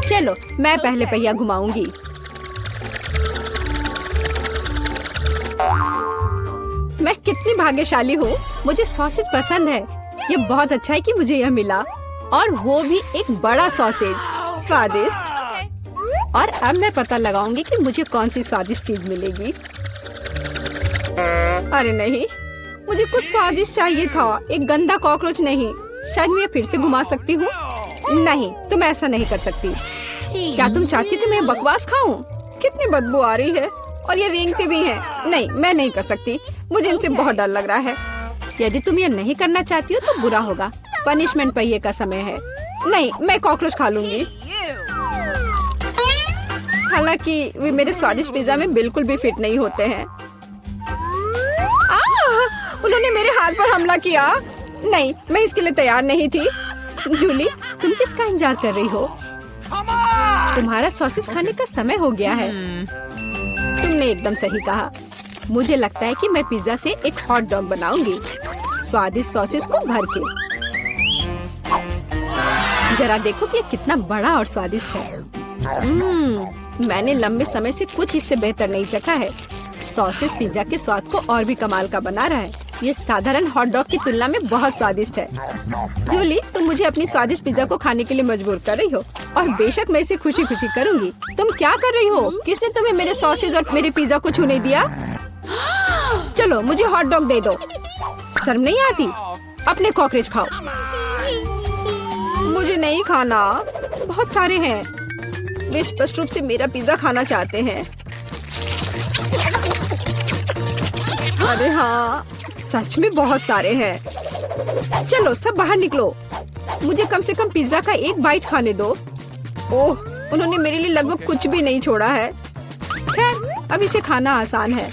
चलो मैं पहले पहिया घुमाऊंगी। मैं कितनी भाग्यशाली हूँ, मुझे सॉसेज पसंद है। ये बहुत अच्छा है कि मुझे यह मिला, और वो भी एक बड़ा सॉसेज, स्वादिष्ट। और अब मैं पता लगाऊंगी कि मुझे कौन सी स्वादिष्ट चीज मिलेगी। अरे नहीं, मुझे कुछ स्वादिष्ट चाहिए था, एक गंदा कॉकरोच नहीं। शायद मैं फिर से घुमा सकती हूँ। नहीं, तुम ऐसा नहीं कर सकती। क्या तुम चाहती हो कि मैं बकवास खाऊं? कितनी बदबू आ रही है, और ये रेंगते भी हैं। नहीं, मैं नहीं कर सकती, मुझे इनसे बहुत डर लग रहा है। यदि तुम ये नहीं करना चाहती हो तो बुरा होगा। पनिशमेंट पहिए का समय है। नहीं, मैं कॉकरोच खा लूंगी। हालांकि वे मेरे स्वादिष्ट पिज्जा में बिल्कुल भी फिट नहीं होते हैं। उन्होंने मेरे हाथ पर हमला किया। नहीं, मैं इसके लिए तैयार नहीं थी। जूली, तुम किसका इंतजार कर रही हो? तुम्हारा सॉसेस खाने का समय हो गया है। तुमने एकदम सही कहा। मुझे लगता है कि मैं पिज्जा से एक हॉट डॉग बनाऊंगी, स्वादिष्ट सॉसेस को भर के। जरा देखो कि ये कितना बड़ा और स्वादिष्ट है। मैंने लंबे समय से कुछ इससे बेहतर नहीं चखा है। सॉसेस पिज्जा के स्वाद को और भी कमाल का बना रहा है। ये साधारण हॉट डॉग की तुलना में बहुत स्वादिष्ट है। जूली, तुम मुझे अपनी स्वादिष्ट पिज्जा को खाने के लिए मजबूर कर रही हो, और बेशक मैं इसे खुशी खुशी करूंगी। तुम क्या कर रही हो? किसने तुम्हें मेरे सॉसेज और मेरे पिज्जा को छूने दिया? चलो मुझे हॉट डॉग दे दो। शर्म नहीं आती? अपने कॉकरोच खाओ। मुझे नहीं खाना, बहुत सारे हैं। वे स्पष्ट रूप से मेरा पिज्जा खाना चाहते हैं। अरे हाँ, सच में बहुत सारे हैं। चलो सब बाहर निकलो, मुझे कम से कम पिज्जा का एक बाइट खाने दो। ओह, उन्होंने मेरे लिए लगभग कुछ भी नहीं छोड़ा है। खैर, अब इसे खाना आसान है।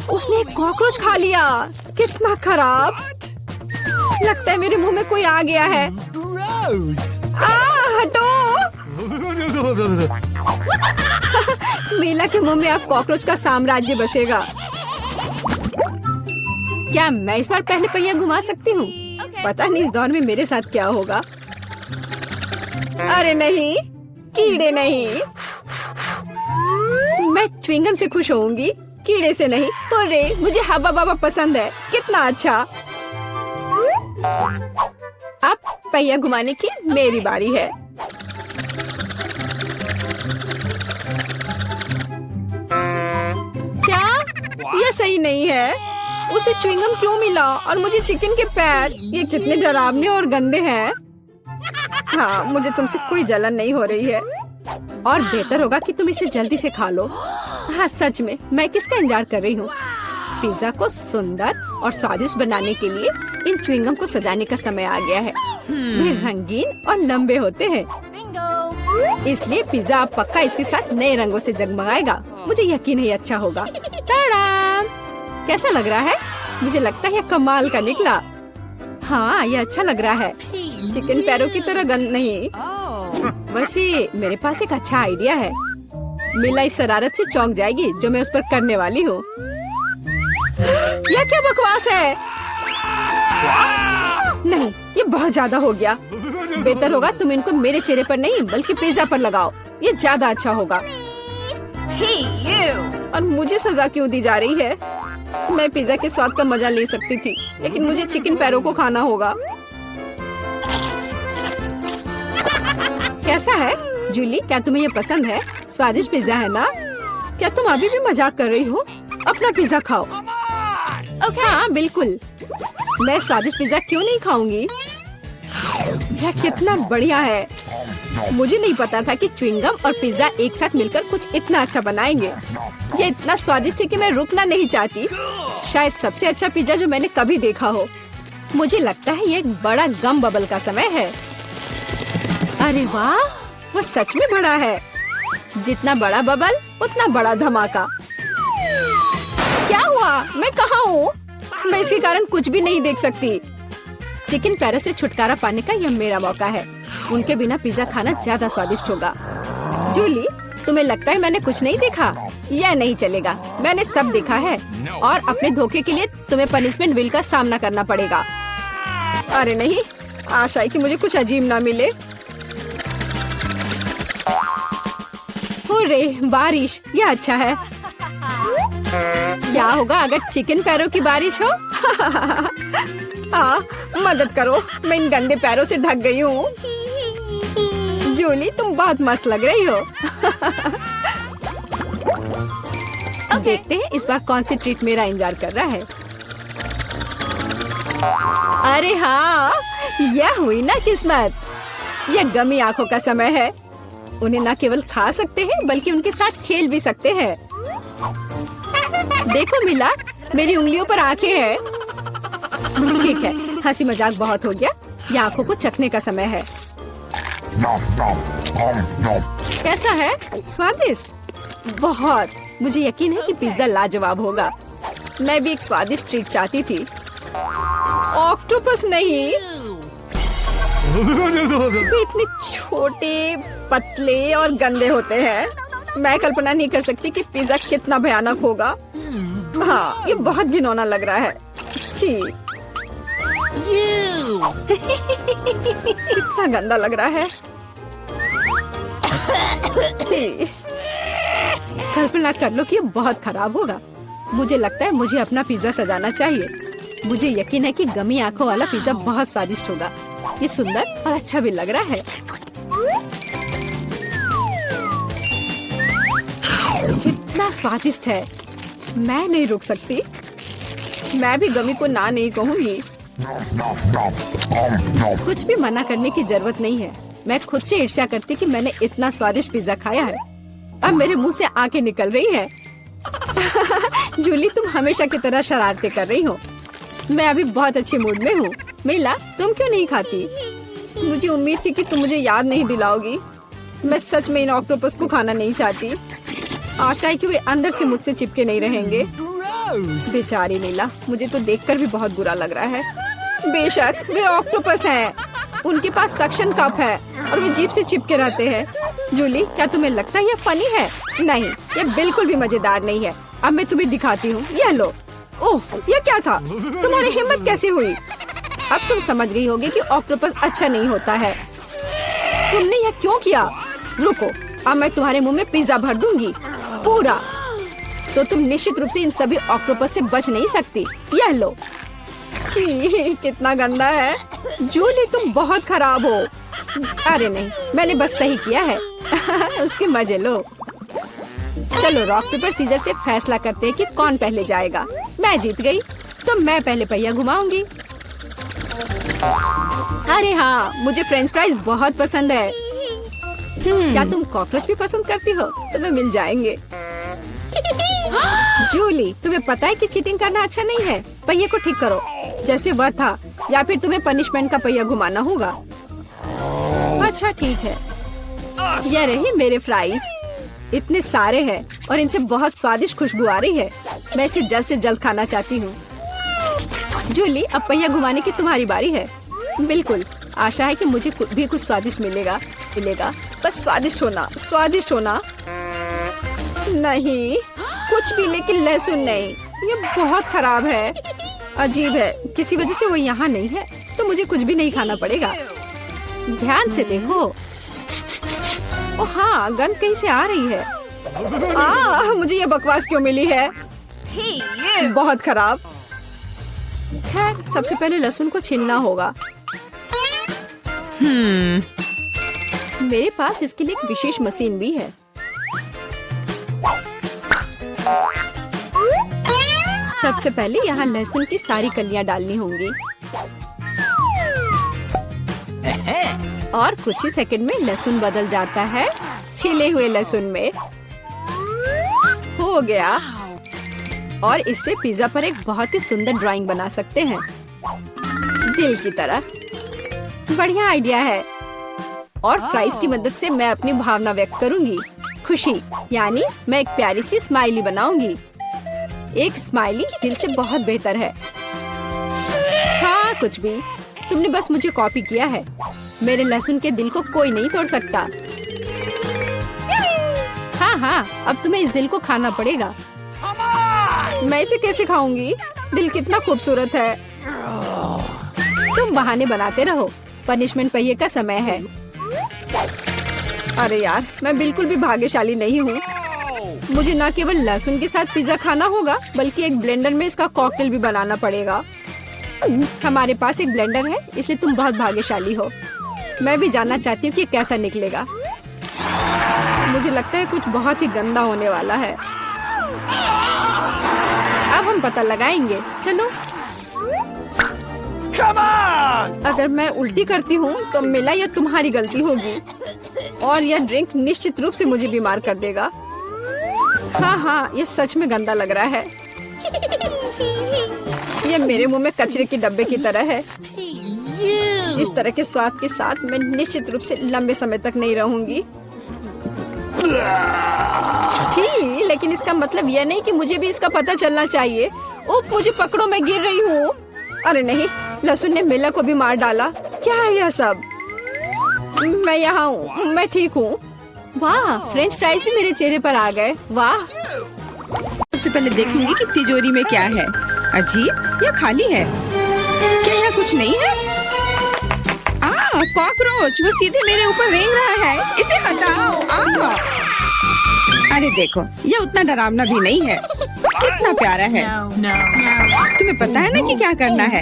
उसने एक कॉकरोच खा लिया। कितना खराब। लगता है मेरे मुंह में कोई आ गया है। हटो। मीला के मुंह में अब कॉकरोच का साम्राज्य बसेगा। क्या मैं इस बार पहले पहिया घुमा सकती हूँ? पता नहीं इस दौर में मेरे साथ क्या होगा। अरे नहीं, कीड़े नहीं। मैं च्युइंगम से खुश होऊंगी, कीड़े से नहीं। अरे मुझे हब्बा बाबा पसंद है। कितना अच्छा। अब पहिया घुमाने की मेरी बारी है। क्या यह सही नहीं है? उसे च्युइंगम क्यों मिला और मुझे चिकन के पैर? ये कितने डरावने और गंदे हैं। हाँ, मुझे तुमसे कोई जलन नहीं हो रही है, और बेहतर होगा कि तुम इसे जल्दी से खा लो। हाँ सच में, मैं किसका इंतजार कर रही हूँ? पिज्जा को सुंदर और स्वादिष्ट बनाने के लिए इन च्युइंगम को सजाने का समय आ गया है। वे रंगीन और लंबे होते हैं, इसलिए पिज्जा अब पक्का इसके साथ नए रंगों से जगमगाएगा। मुझे यकीन है अच्छा होगा। टाडाम! कैसा लग रहा है? मुझे लगता है यह कमाल का निकला। हाँ, यह अच्छा लग रहा है। चिकन पैरों की तरह गंद नहीं। वैसे मेरे पास एक अच्छा आइडिया है। मीला इस शरारत से चौंक जाएगी जो मैं उस पर करने वाली हूँ। यह क्या बकवास है? नहीं, ये बहुत ज्यादा हो गया। बेहतर होगा तुम इनको मेरे चेहरे पर नहीं बल्कि पिज्जा पर लगाओ, ये ज्यादा अच्छा होगा। और मुझे सजा क्यों दी जा रही है? मैं पिज्जा के स्वाद का मजा ले सकती थी, लेकिन मुझे चिकन पैरों को खाना होगा। कैसा है जूली? क्या तुम्हें ये पसंद है? स्वादिष्ट पिज्जा है ना? क्या तुम अभी भी मजाक कर रही हो? अपना पिज्जा खाओ। हाँ बिल्कुल, मैं स्वादिष्ट पिज्जा क्यों नहीं खाऊंगी? यह कितना बढ़िया है। मुझे नहीं पता था कि च्युइंगम और पिज्जा एक साथ मिलकर कुछ इतना अच्छा बनाएंगे। ये इतना स्वादिष्ट है कि मैं रुकना नहीं चाहती। शायद सबसे अच्छा पिज्जा जो मैंने कभी देखा हो। मुझे लगता है ये एक बड़ा गम बबल का समय है। अरे वाह, वो सच में बड़ा है। जितना बड़ा बबल उतना बड़ा धमाका। क्या हुआ? मैं कहाँ हूँ? मैं इसके कारण कुछ भी नहीं देख सकती। चिकन पैरों से छुटकारा पाने का यह मेरा मौका है। उनके बिना पिज्जा खाना ज्यादा स्वादिष्ट होगा। जूली, तुम्हें लगता है मैंने कुछ नहीं देखा? यह नहीं चलेगा, मैंने सब देखा है, और अपने धोखे के लिए तुम्हें पनिशमेंट बिल का सामना करना पड़ेगा। अरे नहीं, आशा है कि मुझे कुछ अजीब ना मिले। रे बारिश, ये अच्छा है। क्या होगा अगर चिकन पैरों की बारिश हो? मदद करो, मैं इन गंदे पैरों से ढक गई हूँ। जूली तुम बहुत मस्त लग रही हो। देखते हैं इस बार कौन सी ट्रीट मेरा इंतजार कर रहा है। अरे हाँ, यह हुई ना किस्मत। यह गमी आंखों का समय है। उन्हें न केवल खा सकते हैं बल्कि उनके साथ खेल भी सकते हैं। देखो मिला, मेरी उंगलियों पर आंखें हैं। ठीक है, हंसी मजाक बहुत हो गया। ये आंखों को चखने का समय है। कैसा है? स्वादिष्ट? बहुत। मुझे यकीन है कि पिज्जा लाजवाब होगा। मैं भी एक स्वादिष्ट ट्रीट चाहती थी। ऑक्टोपस नहीं। वे इतने छोटे, पतले और गंदे होते हैं। मैं कल्पना नहीं कर सकती कि पिज्जा कितना भयानक होगा। हाँ, ये बहुत घिनौना लग रहा है। छी। कितना गंदा लग रहा है। छी। कल्पना कर लो कि ये बहुत खराब होगा। मुझे लगता है मुझे अपना पिज्जा सजाना चाहिए। मुझे यकीन है कि गमी आंखों वाला पिज्जा बहुत स्वादिष्ट होगा। ये सुंदर और अच्छा भी लग रहा है। कितना स्वादिष्ट है। मैं नहीं रुक सकती। मैं भी गमी को ना नहीं कहूँगी। कुछ भी मना करने की जरूरत नहीं है। मैं खुद से ईर्ष्या करती कि मैंने इतना स्वादिष्ट पिज्जा खाया है। अब मेरे मुंह से आंखें निकल रही हैं। जूली तुम हमेशा की तरह शरारतें कर रही हो। मैं अभी बहुत अच्छे मूड में हूँ। मिला, तुम क्यों नहीं खाती? मुझे उम्मीद थी कि तुम मुझे याद नहीं दिलाओगी। मैं सच में इन ऑक्टोपस को खाना नहीं चाहती। आशा है कि वे अंदर से मुझसे चिपके नहीं रहेंगे। बेचारी नीला, मुझे तो देखकर भी बहुत बुरा लग रहा है। बेशक वे ऑक्टोपस हैं। उनके पास सक्शन कप है और वे जीभ से चिपके रहते हैं। जूली, क्या तुम्हें लगता है यह फनी है? नहीं, यह बिल्कुल भी मजेदार नहीं है। अब मैं तुम्हें दिखाती हूँ। यह लो। ओह, यह क्या था? तुम्हारी हिम्मत कैसे हुई? अब तुम समझ गई होगी कि ऑक्टोपस अच्छा नहीं होता है। तुमने यह क्यों किया? रुको, अब मैं तुम्हारे मुंह में पिज्जा भर दूंगी, पूरा। तो तुम निश्चित रूप से इन सभी ऑक्टोपस से बच नहीं सकती। यह लो। छी, कितना गंदा है। जूली तुम बहुत खराब हो। अरे नहीं, मैंने बस सही किया है। उसके मजे लो। चलो रॉक पेपर सीजर से फैसला करते हैं कि कौन पहले जाएगा। मैं जीत गई तो मैं पहले पहिया घुमाऊंगी। अरे हाँ, मुझे फ्रेंच फ्राइज बहुत पसंद है। क्या तुम कॉकरोच भी पसंद करती हो? तुम्हें मिल जाएंगे। जूली, तुम्हें पता है कि चीटिंग करना अच्छा नहीं है। पहिए को ठीक करो जैसे वह था, या फिर तुम्हें पनिशमेंट का पहिया घुमाना होगा। अच्छा ठीक है। ये रहे मेरे फ्राइज। इतने सारे हैं और इनसे बहुत स्वादिष्ट खुशबू आ रही है। मैं इसे जल्द से जल्द खाना चाहती हूँ। जूली, अब पहिया घुमाने की तुम्हारी बारी है। बिल्कुल, आशा है कि मुझे भी कुछ स्वादिष्ट मिलेगा। बस स्वादिष्ट होना। नहीं, कुछ भी, लेकिन लहसुन नहीं। ये बहुत खराब है। अजीब है, किसी वजह से वो यहाँ नहीं है तो मुझे कुछ भी नहीं खाना पड़ेगा। ध्यान से देखो। ओ हाँ, गंध कहीं से आ रही है। मुझे ये बकवास क्यों मिली है? बहुत खराब। खैर, सबसे पहले लहसुन को छीलना होगा। मेरे पास इसके लिए एक विशेष मशीन भी है। सबसे पहले यहाँ लहसुन की सारी कलियां डालनी होंगी और कुछ ही सेकंड में लहसुन बदल जाता है छिले हुए लहसुन में। हो गया। और इससे पिज्जा पर एक बहुत ही सुंदर ड्राइंग बना सकते हैं, दिल की तरह। बढ़िया आइडिया है। और फ्राइज की मदद से मैं अपनी भावना व्यक्त करूंगी। खुशी, यानी मैं एक प्यारी सी स्माइली बनाऊंगी। एक स्माइली दिल से बहुत बेहतर है। हाँ, कुछ भी। तुमने बस मुझे कॉपी किया है। मेरे लहसुन के दिल को कोई नहीं तोड़ सकता। हाँ, अब तुम्हें इस दिल को खाना पड़ेगा। मैं इसे कैसे खाऊंगी? दिल कितना खूबसूरत है। तुम बहाने बनाते रहो। पनिशमेंट पहिए का समय है। अरे यार, मैं बिल्कुल भी भाग्यशाली नहीं हूँ। मुझे न केवल लहसुन के साथ पिज्जा खाना होगा बल्कि एक ब्लेंडर में इसका कॉकटेल भी बनाना पड़ेगा। हमारे पास एक ब्लेंडर है, इसलिए तुम बहुत भाग्यशाली हो। मैं भी जानना चाहती हूँ कि कैसा निकलेगा। मुझे लगता है कुछ बहुत ही गंदा होने वाला है। अब हम पता लगाएंगे। चलो। अगर मैं उल्टी करती हूँ तो मेरा या तुम्हारी गलती होगी और यह ड्रिंक निश्चित रूप से मुझे बीमार कर देगा। हाँ, ये सच में गंदा लग रहा है। ये मेरे मुंह में कचरे के डब्बे की तरह है। इस तरह के स्वाद के साथ मैं निश्चित रूप से लंबे समय तक नहीं रहूंगी। छी, लेकिन इसका मतलब यह नहीं कि मुझे भी इसका पता चलना चाहिए। ओह, मुझे पकड़ो, मैं गिर रही हूँ। अरे नहीं, लहसुन ने मिला को भी मार डाला। क्या है यह सब? मैं यहाँ हूँ, मैं ठीक हूँ। वाह, फ्रेंच फ्राइज भी मेरे चेहरे पर आ गए। वाह। सबसे पहले देखूंगी कि तिजोरी में क्या है। अजीब, यह खाली है। क्या यहाँ कुछ नहीं है? कॉकरोच, वो सीधे मेरे ऊपर रेंग रहा है। इसे हटाओ। अरे देखो, यह उतना डरावना भी नहीं है। कितना प्यारा है। तुम्हें पता है ना कि क्या करना है?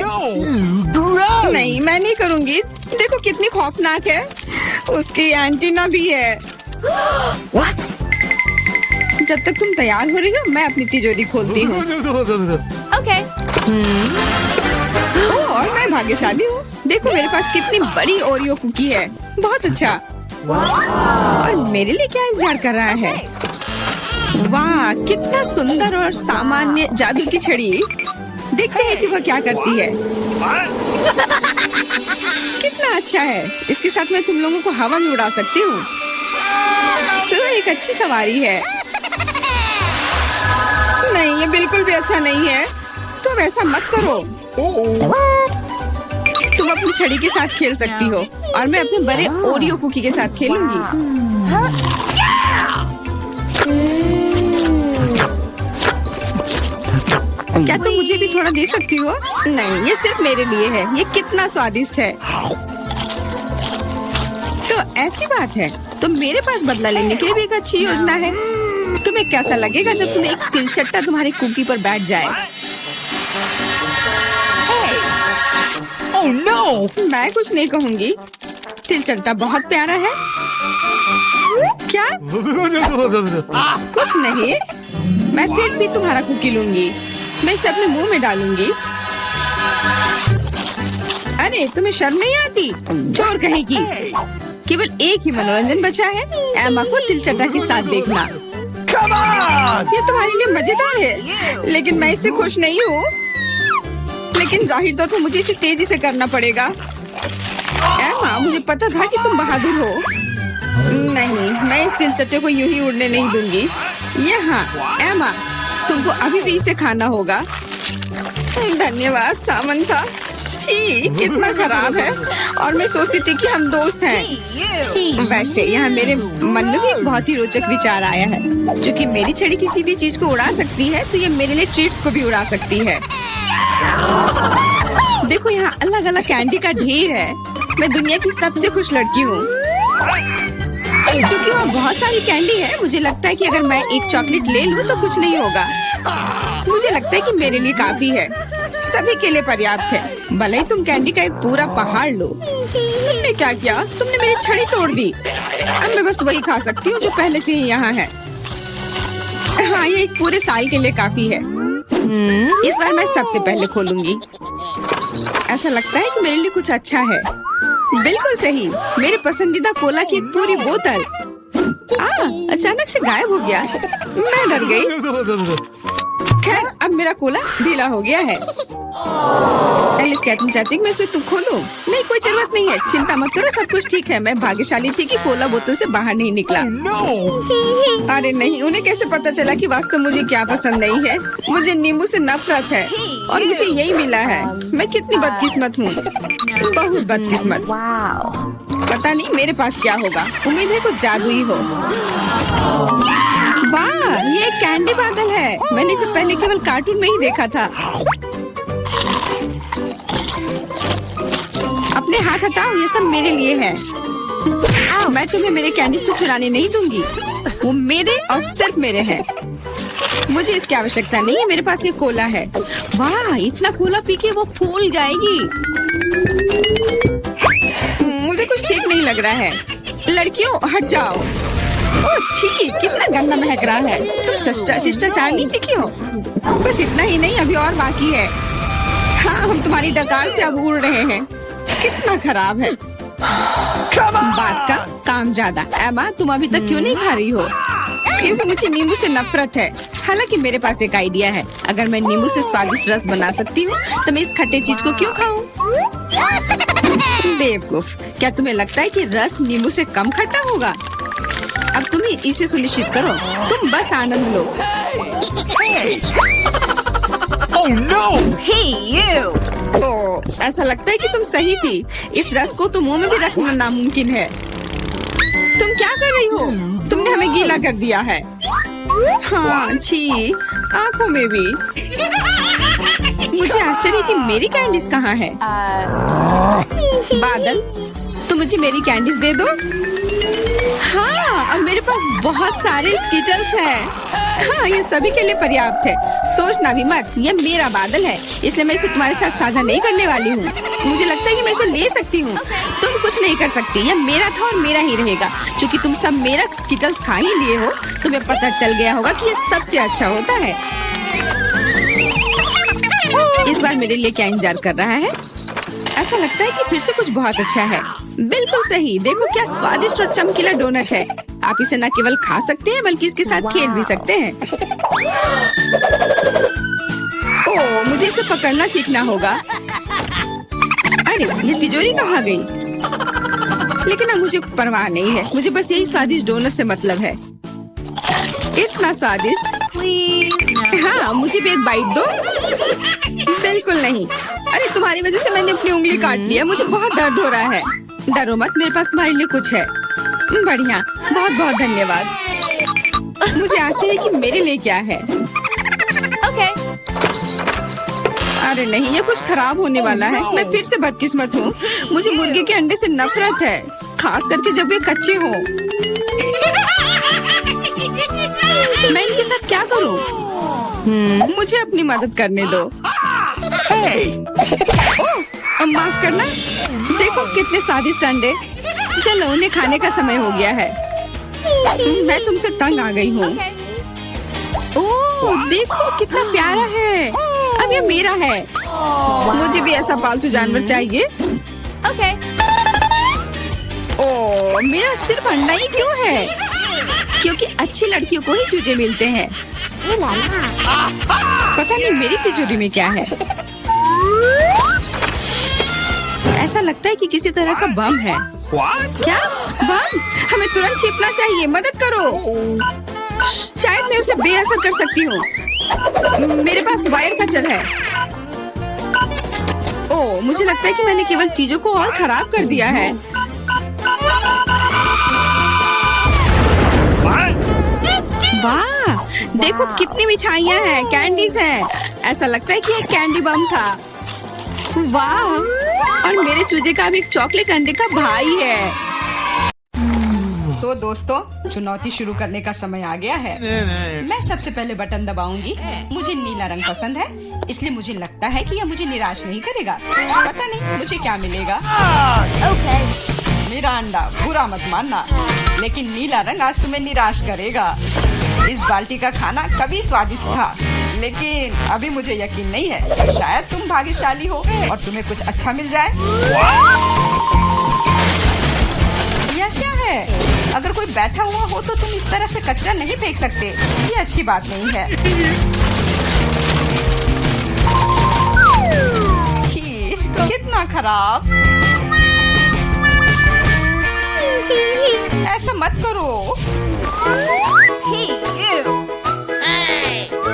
नहीं, मैं नहीं करूँगी। देखो कितनी खौफनाक है। उसकी एंटीना भी है। What? जब तक तुम तैयार हो रही हो, मैं अपनी तिजोरी खोलती हूँ। Okay. और मैं भाग्यशाली हूँ। देखो मेरे पास कितनी बड़ी ओरियो कुकी है। बहुत अच्छा। और मेरे लिए क्या इंतजार कर रहा है? वाह, कितना सुंदर और सामान्य जादू की छड़ी। देखते हैं कि वह क्या करती है। कितना अच्छा है। इसके साथ मैं तुम लोगों को हवा में उड़ा सकती हूँ। तो एक अच्छी सवारी है। नहीं, ये बिल्कुल भी अच्छा नहीं है। तुम ऐसा मत करो। तुम अपनी छड़ी के साथ खेल सकती हो और मैं अपने बड़े ओरियो कुकी के साथ खेलूंगी। क्या तुम मुझे भी थोड़ा दे सकती हो? नहीं, ये सिर्फ मेरे लिए है। ये कितना स्वादिष्ट है। तो ऐसी बात है, तो मेरे पास बदला लेने के लिए भी एक अच्छी योजना है। तुम्हें कैसा लगेगा जब तुम्हें एक तिलचट्टा तुम्हारी कुकी पर बैठ जाए? Oh, no! मैं कुछ नहीं कहूँगी। तिलचट्टा बहुत प्यारा है। क्या? कुछ नहीं। मैं फिर भी तुम्हारा कुकी लूंगी। मैं इसे अपने मुंह में डालूंगी। अरे, तुम्हें शर्म नहीं आती? चोर कहेगी। केवल एक ही मनोरंजन बचा है, एमा को तिलचट्टा के साथ देखना। ये तुम्हारे लिए मजेदार है, लेकिन मैं इससे खुश नहीं हूँ। लेकिन जाहिर तौर पर मुझे इसे तेजी से करना पड़ेगा। एमा, मुझे पता था कि तुम बहादुर हो। नहीं, मैं इस तिलचट्टे को यूं ही उड़ने नहीं दूंगी। यहाँ, एमा, तुमको अभी भी इसे खाना होगा। धन्यवाद सामंथा। छी, कितना खराब है। और मैं सोचती थी कि हम दोस्त हैं। वैसे यहाँ मेरे मन में भी एक बहुत ही रोचक विचार आया है। क्योंकि मेरी छड़ी किसी भी चीज को उड़ा सकती है, तो ये मेरे लिए ट्रीट्स को भी उड़ा सकती है। देखो, यहाँ अलग अलग कैंडी का ढेर है। मैं दुनिया की सबसे खुश लड़की हूँ। क्योंकि वहाँ बहुत सारी कैंडी है, मुझे लगता है कि अगर मैं एक चॉकलेट ले लूँ तो कुछ नहीं होगा। मुझे लगता है कि मेरे लिए काफी है। सभी के लिए पर्याप्त है। भले ही तुम कैंडी का एक पूरा पहाड़ लो। तुमने क्या किया? तुमने मेरी छड़ी तोड़ दी। अब मैं बस वही खा सकती हूँ जो पहले से ही यहाँ है। हाँ, ये एक पूरे साल के लिए काफी है। इस बार मैं सबसे पहले खोलूंगी। ऐसा लगता है कि मेरे लिए कुछ अच्छा है। बिल्कुल सही, मेरे पसंदीदा कोला की एक पूरी बोतल। अचानक से गायब हो गया। मैं डर गई। खैर, अब मेरा कोला ढीला हो गया है। एलिस, क्या तुम चाहती कि मैं इसे तुम खोलूं? नहीं, कोई जरूरत नहीं है। चिंता मत करो, सब कुछ ठीक है। मैं भाग्यशाली थी कि कोला बोतल से बाहर नहीं निकला। अरे नहीं, उन्हें कैसे पता चला कि वास्तव मुझे क्या पसंद नहीं है? मुझे नींबू से नफरत है और मुझे यही मिला है। मैं कितनी बदकिस्मत हूँ, बहुत बदकिस्मत। पता नहीं मेरे पास क्या होगा। उम्मीद है कुछ जादुई हो। वाह, ये एक कैंडी बादल है। मैंने इसे पहले केवल कार्टून में ही देखा था। अपने हाथ हटाओ, ये सब मेरे लिए है। मैं तुम्हें मेरे कैंडीज को चुराने नहीं दूंगी। वो मेरे और सिर्फ मेरे हैं। मुझे इसकी आवश्यकता नहीं है। मेरे पास ये कोला है। वाह, इतना कोला पी के वो फूल जाएगी। मुझे कुछ ठीक नहीं लग रहा है। लड़कियों हट जाओ। ओह छी, कितना गंदा महक रहा है। तुम शिष्टाचार नहीं सीखी हो? बस इतना ही नहीं, अभी और बाकी है। हाँ, हम तुम्हारी डकार से अब उड़ रहे हैं। कितना खराब है। बात का काम ज्यादा। एमा, तुम अभी तक क्यों नहीं खा रही हो? क्योंकि मुझे नींबू से नफरत है। हालांकि मेरे पास एक आइडिया है। अगर मैं नींबू से स्वादिष्ट रस बना सकती हूँ तो मैं इस खट्टे चीज को क्यों खाऊं? बेवकूफ, क्या तुम्हें लगता है कि रस नींबू से कम खट्टा होगा? अब तुम ही इसे सुनिश्चित करो। तुम बस आनंद लो। Oh no! Hey you! ओह, ऐसा लगता है कि तुम सही थी। इस रस को तो मुंह में भी रखना नामुमकिन है। तुम क्या कर रही हो? तुमने हमें गीला कर दिया है। हाँ, छी, आंखों में भी। मुझे आश्चर्य कि मेरी कैंडीज कहाँ है? बादल, तुम मुझे मेरी कैंडीज दे दो। हाँ, और मेरे पास बहुत सारे स्कीटल्स हैं। हाँ, ये सभी के लिए पर्याप्त है। सोचना भी मत, ये मेरा बादल है, इसलिए मैं इसे तुम्हारे साथ साझा नहीं करने वाली हूँ। मुझे लगता है कि मैं इसे ले सकती हूँ। तुम कुछ नहीं कर सकती। ये मेरा था और मेरा ही रहेगा। क्योंकि तुम सब मेरा स्कीटल्स खा ही लिए हो, तुम्हें पता चल गया होगा कि ये सबसे अच्छा होता है। इस बार मेरे लिए क्या इंतजार कर रहा है? ऐसा लगता है कि फिर से कुछ बहुत अच्छा है। बिल्कुल सही। देखो क्या स्वादिष्ट और चमकीला डोनट है। आप इसे न केवल खा सकते हैं बल्कि इसके साथ खेल भी सकते हैं। ओह, मुझे इसे पकड़ना सीखना होगा। अरे, ये तिजोरी कहाँ गई? लेकिन अब मुझे परवाह नहीं है। मुझे बस यही स्वादिष्ट डोनट से मतलब है। इतना स्वादिष्ट। हाँ, मुझे भी एक बाइट दो। बिल्कुल नहीं। अरे, तुम्हारी वजह से मैंने अपनी उंगली काट लिया। मुझे बहुत दर्द हो रहा है। डरो मत, मेरे पास तुम्हारे लिए कुछ है। बढ़िया, बहुत बहुत धन्यवाद। मुझे आश्चर्य कि मेरे लिए क्या है। अरे नहीं, ये कुछ खराब होने वाला है। मैं फिर से बदकिस्मत हूँ। मुझे मुर्गे के अंडे से नफरत है, खास करके जब वे कच्चे हों। मैं इनके साथ क्या करूँ? मुझे अपनी मदद करने दो। ओह, माफ करना। देखो कितने स्वादिष्ट अंडे। चलो, उन्हें खाने का समय हो गया है। मैं तुमसे तंग आ गई हूँ। ओह, देखो कितना प्यारा है। अब ये मेरा है। मुझे भी ऐसा पालतू जानवर चाहिए। ओह, मेरा सिर्फ अंडा ही क्यों है? क्योंकि अच्छी लड़कियों को ही चूजे मिलते हैं। पता नहीं मेरी तिजोरी में क्या है। ऐसा लगता है कि किसी तरह का बम है। क्या बम? हमें तुरंत छिपना चाहिए। मदद करो। शायद मैं उसे बेअसर कर सकती हूँ। मेरे पास वायर कटर है। ओह, मुझे लगता है कि मैंने केवल चीजों को और खराब कर दिया है। वाह, देखो कितनी मिठाइयाँ हैं, कैंडीज हैं। ऐसा लगता है कि एक कैंडी बम था। वाह, और मेरे चूजे का भी एक चॉकलेट अंडे का भाई है। तो दोस्तों, चुनौती शुरू करने का समय आ गया है। मैं सबसे पहले बटन दबाऊंगी। मुझे नीला रंग पसंद है, इसलिए मुझे लगता है कि यह मुझे निराश नहीं करेगा। पता नहीं मुझे क्या मिलेगा। मेरा अंडा, बुरा मत मानना, लेकिन नीला रंग आज तुम्हें निराश करेगा। इस बाल्टी का खाना कभी स्वादिष्ट था, लेकिन अभी मुझे यकीन नहीं है। शायद तुम भाग्यशाली हो और तुम्हें कुछ अच्छा मिल जाए। यह क्या है? अगर कोई बैठा हुआ हो तो तुम इस तरह से कचरा नहीं फेंक सकते। ये अच्छी बात नहीं है। छी, कितना खराब। ऐसा मत करो।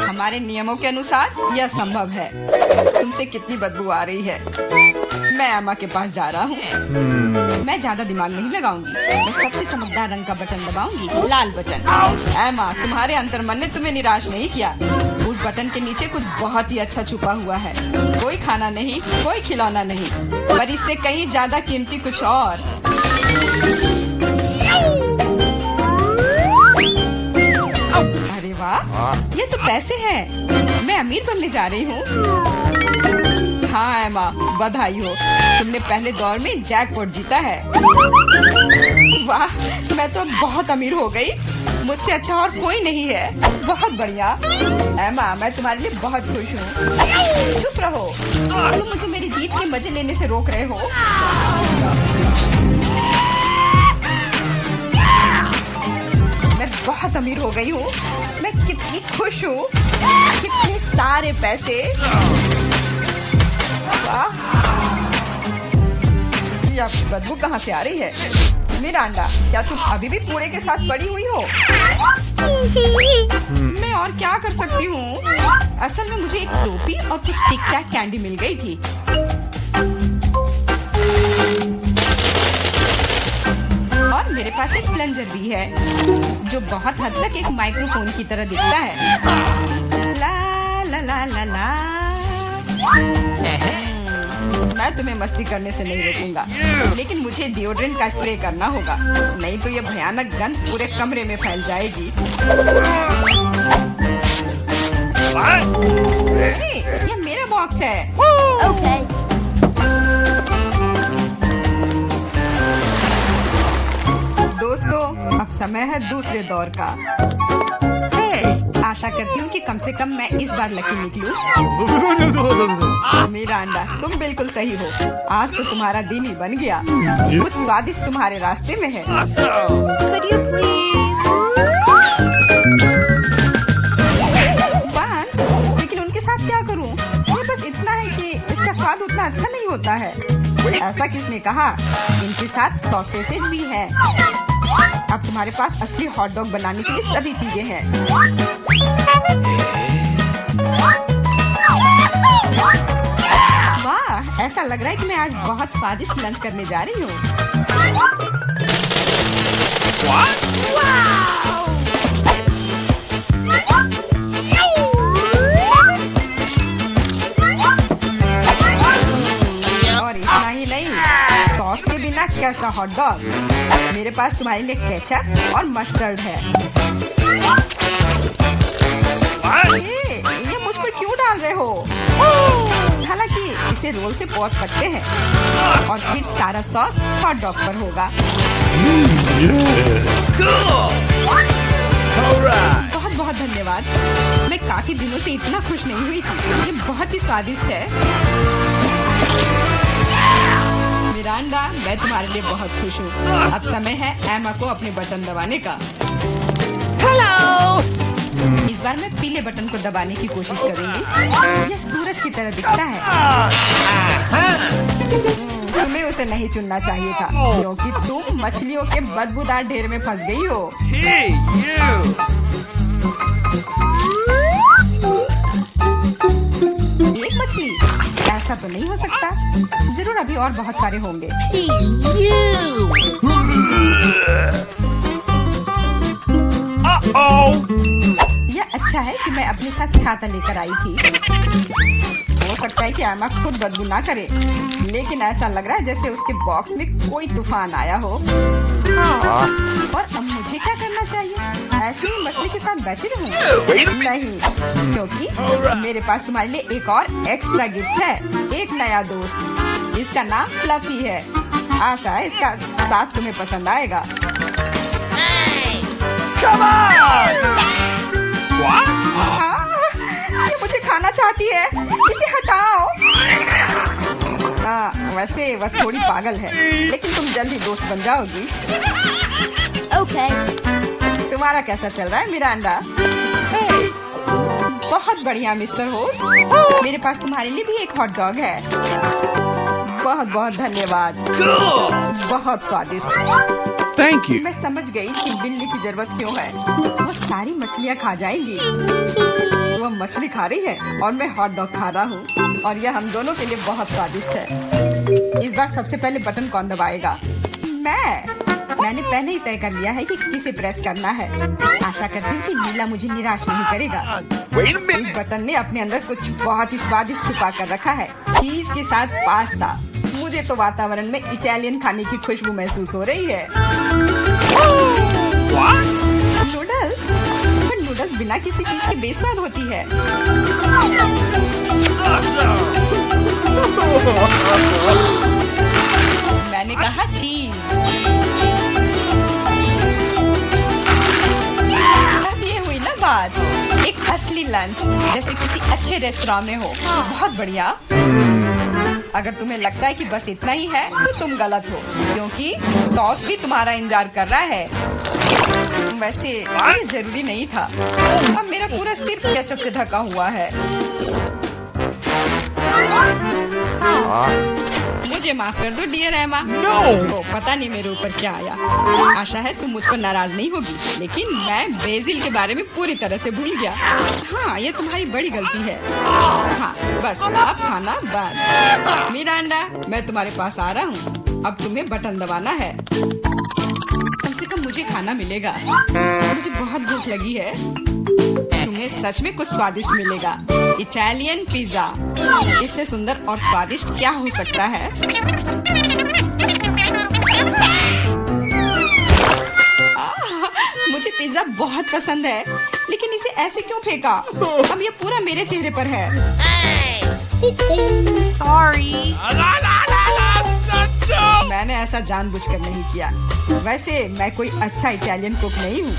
हमारे नियमों के अनुसार यह संभव है। तुमसे कितनी बदबू आ रही है। मैं एमा के पास जा रहा हूँ। मैं ज्यादा दिमाग नहीं लगाऊंगी। मैं सबसे चमकदार रंग का बटन दबाऊंगी, लाल बटन। एमा, तुम्हारे अंतर्मन ने तुम्हें निराश नहीं किया। उस बटन के नीचे कुछ बहुत ही अच्छा छुपा हुआ है। कोई खाना नहीं, कोई खिलौना नहीं, पर इससे कहीं ज्यादा कीमती कुछ और। कैसे हैं? मैं अमीर बनने जा रही हूँ। हाँ एमा, बधाई हो, तुमने पहले दौर में जैकपॉट जीता है। वाह, मैं तो बहुत अमीर हो गई। मुझसे अच्छा और कोई नहीं है। बहुत बढ़िया एमा, मैं तुम्हारे लिए बहुत खुश हूँ। चुप रहो, तुम मुझे मेरी जीत के मजे लेने से रोक रहे हो। मैं बहुत अमीर हो गई हूँ। मैं कितनी खुश हूँ। कितने सारे पैसे। वाह, ये आपकी बदबू कहाँ से आ रही है? मिरांडा, क्या तुम अभी भी कूड़े के साथ पड़ी हुई हो? मैं और क्या कर सकती हूँ? असल में मुझे एक टोपी और कुछ टिक टैक कैंडी मिल गई थी। और मेरे पास एक प्लंजर भी है, जो बहुत हद तक एक माइक्रोफोन की तरह दिखता है। ला ला ला ला ला। मैं तुम्हें मस्ती करने से नहीं रोकूंगा, लेकिन मुझे डिओड्रेंट का स्प्रे करना होगा, नहीं तो ये भयानक गंध पूरे कमरे में फैल जाएगी। ये मेरा बॉक्स है। Okay. दोस्तों, अब समय है दूसरे दौर का। आशा करती हूँ कि कम से कम मैं इस बार लकी निकलूं। मिरांडा, तुम बिल्कुल सही हो। आज तो तुम्हारा दिन ही बन गया। कुछ स्वादिष्ट तुम्हारे रास्ते में है। Could you please? बांस, लेकिन उनके साथ क्या करूँ? ये बस इतना है कि इसका स्वाद उतना अच्छा नहीं होता है। ऐसा किसने कहा? इनके साथ सॉसेसेज भी है। अब तुम्हारे पास असली हॉट डॉग बनाने के लिए सभी चीजें हैं। वाह, ऐसा लग रहा है कि मैं आज बहुत स्वादिष्ट लंच करने जा रही हूँ। और इतना ही नहीं, सॉस के बिना कैसा हॉट डॉग? मेरे पास तुम्हारे लिए केचप और मस्टर्ड है। ये मुझ पर क्यों डाल रहे हो? हालांकि इसे रोल से पोंछ सकते हैं और फिर सारा सॉस हॉट डॉग पर होगा। बहुत बहुत धन्यवाद। मैं काफी दिनों से इतना खुश नहीं हुई थी। ये बहुत ही स्वादिष्ट है। मिरांडा, मैं तुम्हारे लिए बहुत खुश हूँ। अब समय है एमा को अपने बटन दबाने का। Hello. इस बार मैं पीले बटन को दबाने की कोशिश करूंगी। ये सूरज की तरह दिखता है। तुम्हें उसे नहीं चुनना चाहिए था, क्योंकि तुम मछलियों के बदबूदार ढेर में फंस गई हो। Hey, you! एक मछली? ऐसा तो नहीं हो सकता। जरूर अभी और बहुत सारे होंगे। यह अच्छा है कि मैं अपने साथ छाता लेकर आई थी। हो सकता है कि एमा खुद बदबू ना करे, लेकिन ऐसा लग रहा है जैसे उसके बॉक्स में कोई तूफान आया हो। और अब मुझे क्या करना चाहिए? ऐसे ही मछली के साथ बैठी रहूं? नहीं, क्योंकि मेरे पास तुम्हारे लिए एक और एक्स्ट्रा गिफ्ट है। एक नया दोस्त, इसका नाम फ्लफी है। आशा है इसका साथ तुम्हें पसंद आएगा। Come on! What? ये मुझे खाना चाहती है, इसे हटाओ। वैसे वह थोड़ी पागल है, लेकिन तुम जल्दी दोस्त बन जाओगी। Okay. तुम्हारा कैसा चल रहा है मिरांडा? बहुत बढ़िया मिस्टर होस्ट। मेरे पास तुम्हारे लिए भी एक हॉट डॉग है। बहुत बहुत धन्यवाद। बहुत स्वादिष्ट। Thank you. मैं समझ गई कि बिल्ली की जरूरत क्यों है। वो सारी मछलियाँ खा जाएंगी। वो मछली खा रही है और मैं हॉट डॉग खा रहा हूँ, और यह हम दोनों के लिए बहुत स्वादिष्ट है। इस बार सबसे पहले बटन कौन दबाएगा? मैंने पहले ही तय कर लिया है कि किसे प्रेस करना है। आशा करती हूँ कि नीला मुझे निराश नहीं करेगा। Wait a इस minute. बटन ने अपने अंदर कुछ बहुत ही स्वादिष्ट छुपा कर रखा है। चीज के साथ पास्ता। मुझे तो वातावरण में इटालियन खाने की खुशबू महसूस हो रही है। What? नूडल्स? नूडल्स बिना किसी चीज के बेस्वाद होती है। मैंने कहा चीज। अब ये हुई ना बात, एक असली लंच जैसे किसी अच्छे रेस्टोरेंट में हो, बहुत बढ़िया। अगर तुम्हें लगता है कि बस इतना ही है तो तुम गलत हो, क्योंकि सॉस भी तुम्हारा इंतजार कर रहा है। वैसे ये जरूरी नहीं था। अब मेरा पूरा सिर केचप से ढका हुआ है। मुझे माफ कर दो डियर एमा। तो पता नहीं मेरे ऊपर क्या आया। आशा है तुम मुझ पर नाराज नहीं होगी, लेकिन मैं बेसिल के बारे में पूरी तरह से भूल गया। हाँ, ये तुम्हारी बड़ी गलती है। हाँ, बस अब खाना बंद। मिरांडा, मैं तुम्हारे पास आ रहा हूँ। अब तुम्हें बटन दबाना है। कम से कम मुझे खाना मिलेगा। मुझे बहुत भूख लगी है। तुम्हें सच में कुछ स्वादिष्ट मिलेगा। इटालियन पिज्जा, इससे सुंदर और स्वादिष्ट क्या हो सकता है? मुझे पिज्जा बहुत पसंद है, लेकिन इसे ऐसे क्यों फेंका? अब ये पूरा मेरे चेहरे पर है। Sorry. मैंने ऐसा जानबूझकर नहीं किया। वैसे मैं कोई अच्छा इटालियन कुक नहीं हूँ।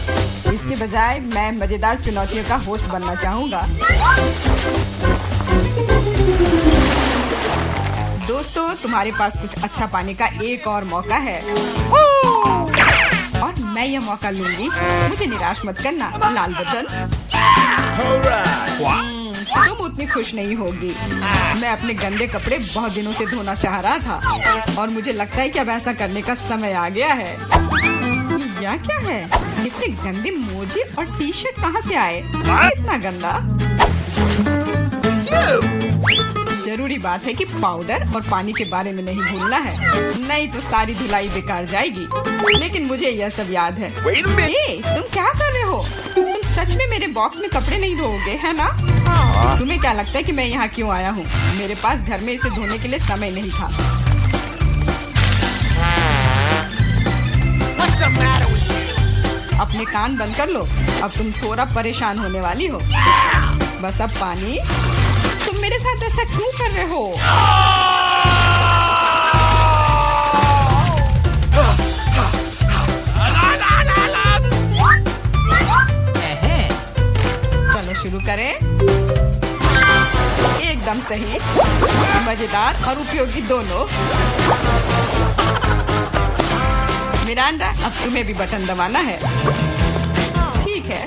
इसके बजाय मैं मजेदार चुनौतियों का होस्ट बनना चाहूँगा। दोस्तों, तुम्हारे पास कुछ अच्छा पाने का एक और मौका है, और मैं यह मौका लूंगी। मुझे निराश मत करना। लाल बटन। तुम उतनी खुश नहीं होगी। मैं अपने गंदे कपड़े बहुत दिनों से धोना चाह रहा था, और मुझे लगता है कि अब ऐसा करने का समय आ गया है। यह क्या है? इतने गंदे मोजे और टी शर्ट कहाँ से आए? इतना गंदा। जरूरी बात है कि पाउडर और पानी के बारे में नहीं भूलना है, नहीं तो सारी धुलाई बेकार जाएगी। लेकिन मुझे यह सब याद है। तुम क्या कर रहे हो? तुम सच में मेरे बॉक्स में कपड़े नहीं धोओगे, है ना? तुम्हें क्या लगता है कि मैं यहाँ क्यों आया हूँ? मेरे पास घर में इसे धोने के लिए समय नहीं था। अपने कान बंद कर लो। अब तुम थोड़ा परेशान होने वाली हो। बस अब पानी। तुम मेरे साथ ऐसा क्यों कर रहे हो? चलो शुरू करें। एकदम सही, मजेदार और उपयोगी दोनों। मिरांडा, अब तुम्हें भी बटन दबाना है। ठीक है,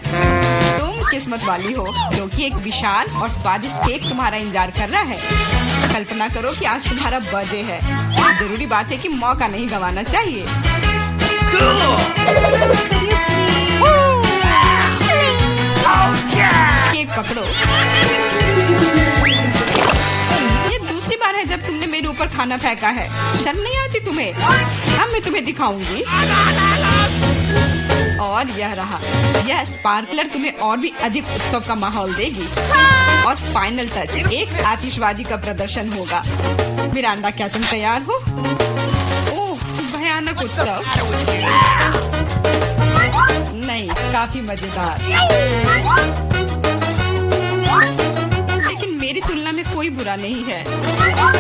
तुम किस्मत वाली हो, क्योंकि एक विशाल और स्वादिष्ट केक तुम्हारा इंतजार कर रहा है। कल्पना करो कि आज तुम्हारा बर्थडे है। जरूरी बात है कि मौका नहीं गंवाना चाहिए। केक पकड़ो। ये दूसरी बार है जब तुमने मेरे ऊपर खाना फेंका है। शर्म नहीं आती तुम्हें? अब मैं तुम्हें दिखाऊंगी। और यह रहा। यह स्पार्कलर तुम्हें और भी अधिक उत्सव का माहौल देगी। और फाइनल टच, एक आतिशबाजी का प्रदर्शन होगा। मिरांडा, क्या तुम तैयार हो? ओह, भयानक उत्सव। नहीं, काफी मजेदार। लेकिन मेरी तुलना में कोई बुरा नहीं है।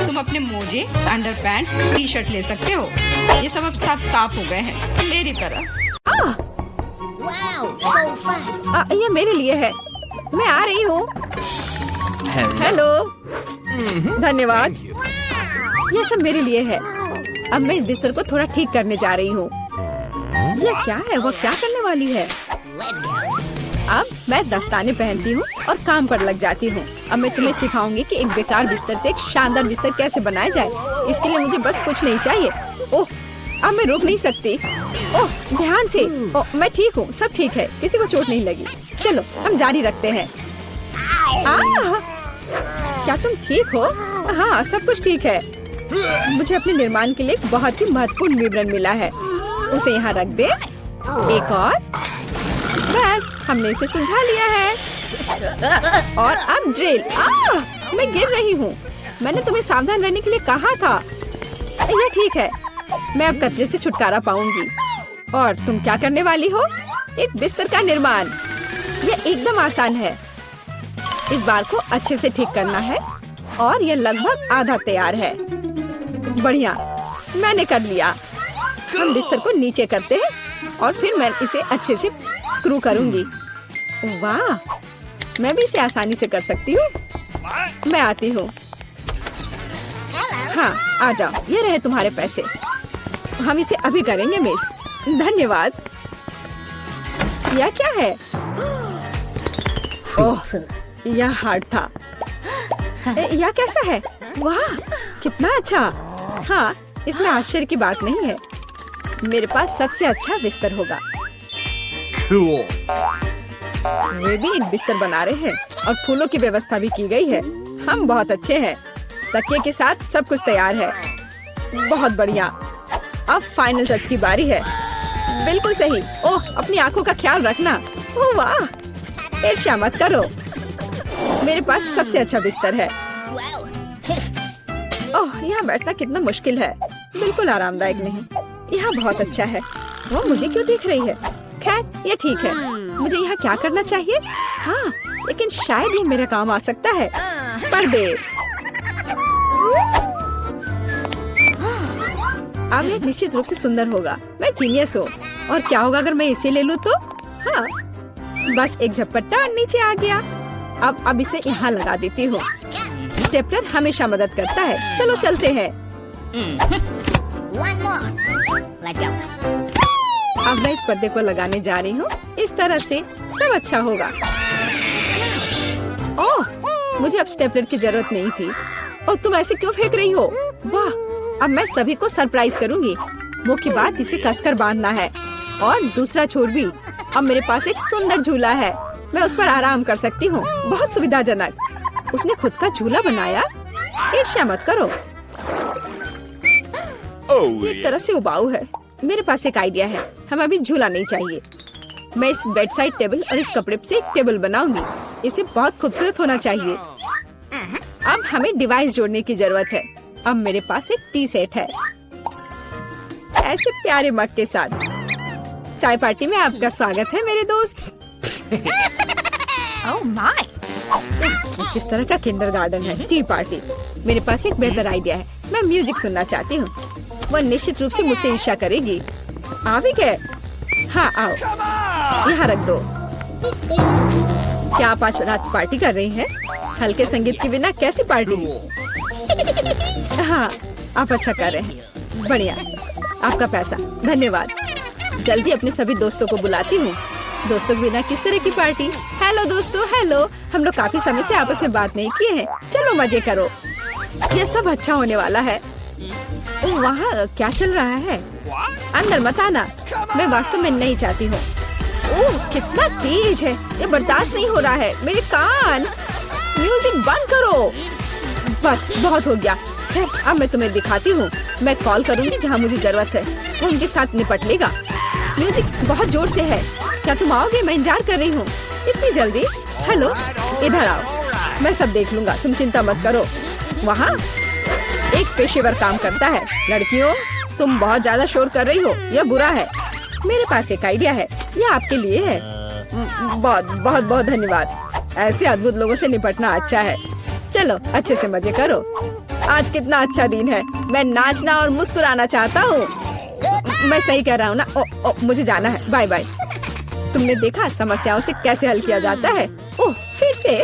तुम अपने मोजे, अंडरपैंट्स, टी शर्ट ले सकते हो। ये सब अब साफ हो गए हैं, मेरी तरह। Wow, so fast. ये मेरे लिए है। मैं आ रही हूँ। हेलो। धन्यवाद। ये सब मेरे लिए है। अब मैं इस बिस्तर को थोड़ा ठीक करने जा रही हूँ। यह क्या है? वो क्या करने वाली है? अब मैं दस्ताने पहनती हूँ और काम पर लग जाती हूँ। अब मैं तुम्हें सिखाऊंगी कि एक बेकार बिस्तर से एक शानदार बिस्तर कैसे बनाया जाए। इसके लिए मुझे बस कुछ नहीं चाहिए। ओह, अब मैं रुक नहीं सकती। ओह, ध्यान से। ओह, मैं ठीक हूँ, सब ठीक है, किसी को चोट नहीं लगी। चलो हम जारी रखते हैं। क्या तुम ठीक हो? हाँ, सब कुछ ठीक है। मुझे अपने निर्माण के लिए एक बहुत ही महत्वपूर्ण विवरण मिला है। उसे यहाँ रख दे। एक और। बस, हमने इसे सुलझा लिया है। और अब ड्रिल। मैं गिर रही हूँ। मैंने तुम्हें सावधान रहने के लिए कहा था। यह ठीक है। मैं अब कचरे से छुटकारा पाऊंगी। और तुम क्या करने वाली हो? एक बिस्तर का निर्माण। ये एकदम आसान है। इस बार को अच्छे से ठीक करना है और ये लगभग आधा तैयार है। बढ़िया, मैंने कर लिया। हम बिस्तर को नीचे करते हैं और फिर मैं इसे अच्छे से स्क्रू करूंगी। वाह, मैं भी इसे आसानी से कर सकती हूँ। मैं आती हूँ। हाँ, आ जाओ, ये रहे तुम्हारे पैसे। हम इसे अभी करेंगे मिस। धन्यवाद। यह क्या है? ओह, यह हार्ड था। यह कैसा है? वाह, कितना अच्छा। हाँ, इसमें आश्चर्य की बात नहीं है। मेरे पास सबसे अच्छा बिस्तर होगा। Cool. वे भी एक बिस्तर बना रहे हैं और फूलों की व्यवस्था भी की गई है। हम बहुत अच्छे हैं। तकिए के साथ सब कुछ तैयार है। बहुत बढ़िया। अब फाइनल टच की बारी है। बिल्कुल सही। ओह, अपनी आंखों का ख्याल रखना। ओह वाह, ईर्ष्या मत करो। मेरे पास सबसे अच्छा बिस्तर है। Wow. ओह, यहाँ बैठना कितना मुश्किल है। बिल्कुल आरामदायक नहीं। यहाँ बहुत अच्छा है। वो मुझे क्यों देख रही है? खैर, ये ठीक है। मुझे यहाँ क्या करना चाहिए? हाँ, लेकिन शायद ये मेरे काम आ सकता है। पर्दे। अब ये निश्चित रूप से सुंदर होगा। मैं जीनियस हूँ। और क्या होगा अगर मैं इसे ले लूँ तो? हाँ, बस एक झपट्टा और नीचे आ गया। अब इसे यहाँ लगा देती हूँ। स्टेपलर हमेशा मदद करता है। चलो चलते हैं। One more. Let's go. अब मैं इस पर्दे को लगाने जा रही हूँ। इस तरह से सब अच्छा होगा। ओह, मुझे अब स्टेपलर की जरूरत नहीं थी। और तुम ऐसे क्यों फेंक रही हो? वाह, अब मैं सभी को सरप्राइज करूंगी। मुख्य बात इसे कसकर बांधना है। और दूसरा छोर भी। अब मेरे पास एक सुंदर झूला है। मैं उस पर आराम कर सकती हूँ। बहुत सुविधाजनक। उसने खुद का झूला बनाया। ईर्ष्या मत करो। Oh, एक तरह से उबाऊ है। मेरे पास एक आइडिया है। हमें अभी झूला नहीं चाहिए। मैं इस बेड साइड टेबल और इस कपड़े से एक टेबल बनाऊंगी। इसे बहुत खूबसूरत होना चाहिए। अब हमें डिवाइस जोड़ने की जरूरत है। अब मेरे पास एक टी सेट है, ऐसे प्यारे मग के साथ। चाय पार्टी में आपका स्वागत है मेरे दोस्त। Oh my. किस तरह का किंडरगार्टन है टी पार्टी। मेरे पास एक बेहतर आइडिया है। मैं म्यूजिक सुनना चाहती हूँ। वह निश्चित रूप से मुझसे ईर्ष्या करेगी। आ भी गए? हाँ, आओ, यहाँ रख दो। क्या आप आज रात पार्टी कर रही हैं? हल्के संगीत के बिना कैसी पार्टी? हाँ, आप अच्छा कर रहे हैं। बढ़िया, आपका पैसा। धन्यवाद। जल्दी अपने सभी दोस्तों को बुलाती हूँ। दोस्तों के बिना किस तरह की पार्टी? हेलो दोस्तों, हेलो। हम लोग काफी समय से आपस में बात नहीं किए हैं। चलो मजे करो। ये सब अच्छा होने वाला है। ओह, वहाँ क्या चल रहा है? अंदर मत आना। मैं वास्तव में नहीं चाहती हूँ। ओह, कितना तेज है। ये बर्दाश्त नहीं हो रहा है। मेरे कान। म्यूजिक बंद करो। बस, बहुत हो गया। खैर, अब मैं तुम्हें दिखाती हूँ। मैं कॉल करूँगी जहाँ मुझे जरूरत है। वो उनके साथ निपट लेगा। म्यूजिक बहुत जोर से है। क्या तुम आओगे? मैं इंतजार कर रही हूँ। इतनी जल्दी? हेलो, इधर आओ। मैं सब देख लूंगा, तुम चिंता मत करो। वहाँ एक पेशेवर काम करता है। लड़कियों, तुम बहुत ज्यादा शोर कर रही हो। यह बुरा है। मेरे पास एक आइडिया है। यह आपके लिए है। बहुत बहुत बहुत धन्यवाद। ऐसे अद्भुत लोगों से निपटना अच्छा है। चलो अच्छे से मजे करो। आज कितना अच्छा दिन है। मैं नाचना और मुस्कुराना चाहता हूँ। मैं सही कह रहा हूँ ना? ओ, मुझे जाना है। Bye bye. तुमने देखा समस्याओं से कैसे हल किया जाता है? ओह, फिर से?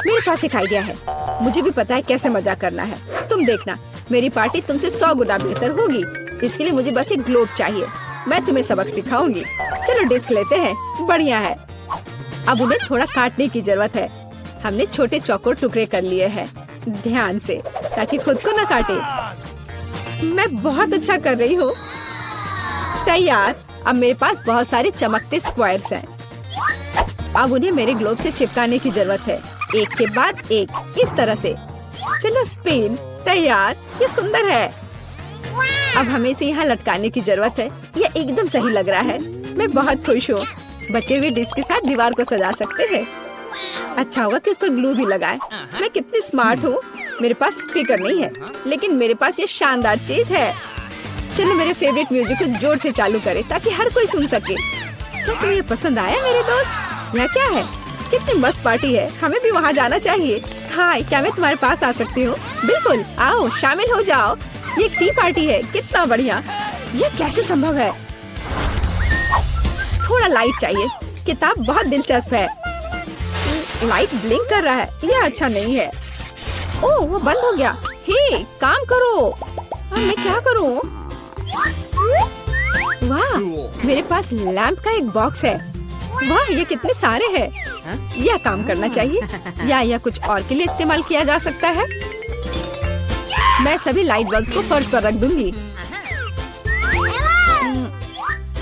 मेरे पास एक आइडिया है। मुझे भी पता है कैसे मजा करना है। तुम देखना, मेरी पार्टी तुमसे 100 गुना बेहतर होगी। इसके लिए मुझे बस एक ग्लोब चाहिए। मैं तुम्हें सबक सिखाऊंगी। चलो डिस्क लेते हैं। बढ़िया है। अब उन्हें थोड़ा काटने की जरूरत है। हमने छोटे चौकोर टुकड़े कर लिए हैं। ध्यान से, ताकि खुद को न काटे। मैं बहुत अच्छा कर रही हूँ। तैयार। अब मेरे पास बहुत सारे चमकते स्क्वायर्स हैं। अब उन्हें मेरे ग्लोब से चिपकाने की जरूरत है, एक के बाद एक, इस तरह से। चलो स्पिन। तैयार। ये सुंदर है। अब हमें इसे यहाँ लटकाने की जरूरत है। ये एकदम सही लग रहा है। मैं बहुत खुश हूँ। बचे हुए डिस्क के साथ दीवार को सजा सकते हैं। अच्छा होगा कि उस पर ग्लू भी लगाए। मैं कितनी स्मार्ट हूँ। मेरे पास स्पीकर नहीं है, लेकिन मेरे पास ये शानदार चीज है। चलो मेरे फेवरेट म्यूजिक को जोर से चालू करें ताकि हर कोई सुन सके। क्या तुम्हें ये पसंद आया मेरे दोस्त? यह क्या है? कितनी मस्त पार्टी है, हमें भी वहाँ जाना चाहिए। हाय, क्या मैं तुम्हारे पास आ सकती हूँ? बिल्कुल, आओ शामिल हो जाओ। ये टी पार्टी है, कितना बढ़िया। ये कैसे संभव है? थोड़ा लाइट चाहिए। किताब बहुत दिलचस्प है। लाइट ब्लिंक कर रहा है, यह अच्छा नहीं है। ओह, वो बंद हो गया। हे, काम करो। अब मैं क्या करूँ? वाह, मेरे पास लैंप का एक बॉक्स है। वाह, ये कितने सारे हैं। यह काम करना चाहिए या यह कुछ और के लिए इस्तेमाल किया जा सकता है। मैं सभी लाइट बल्ब्स को फर्श पर रख दूंगी।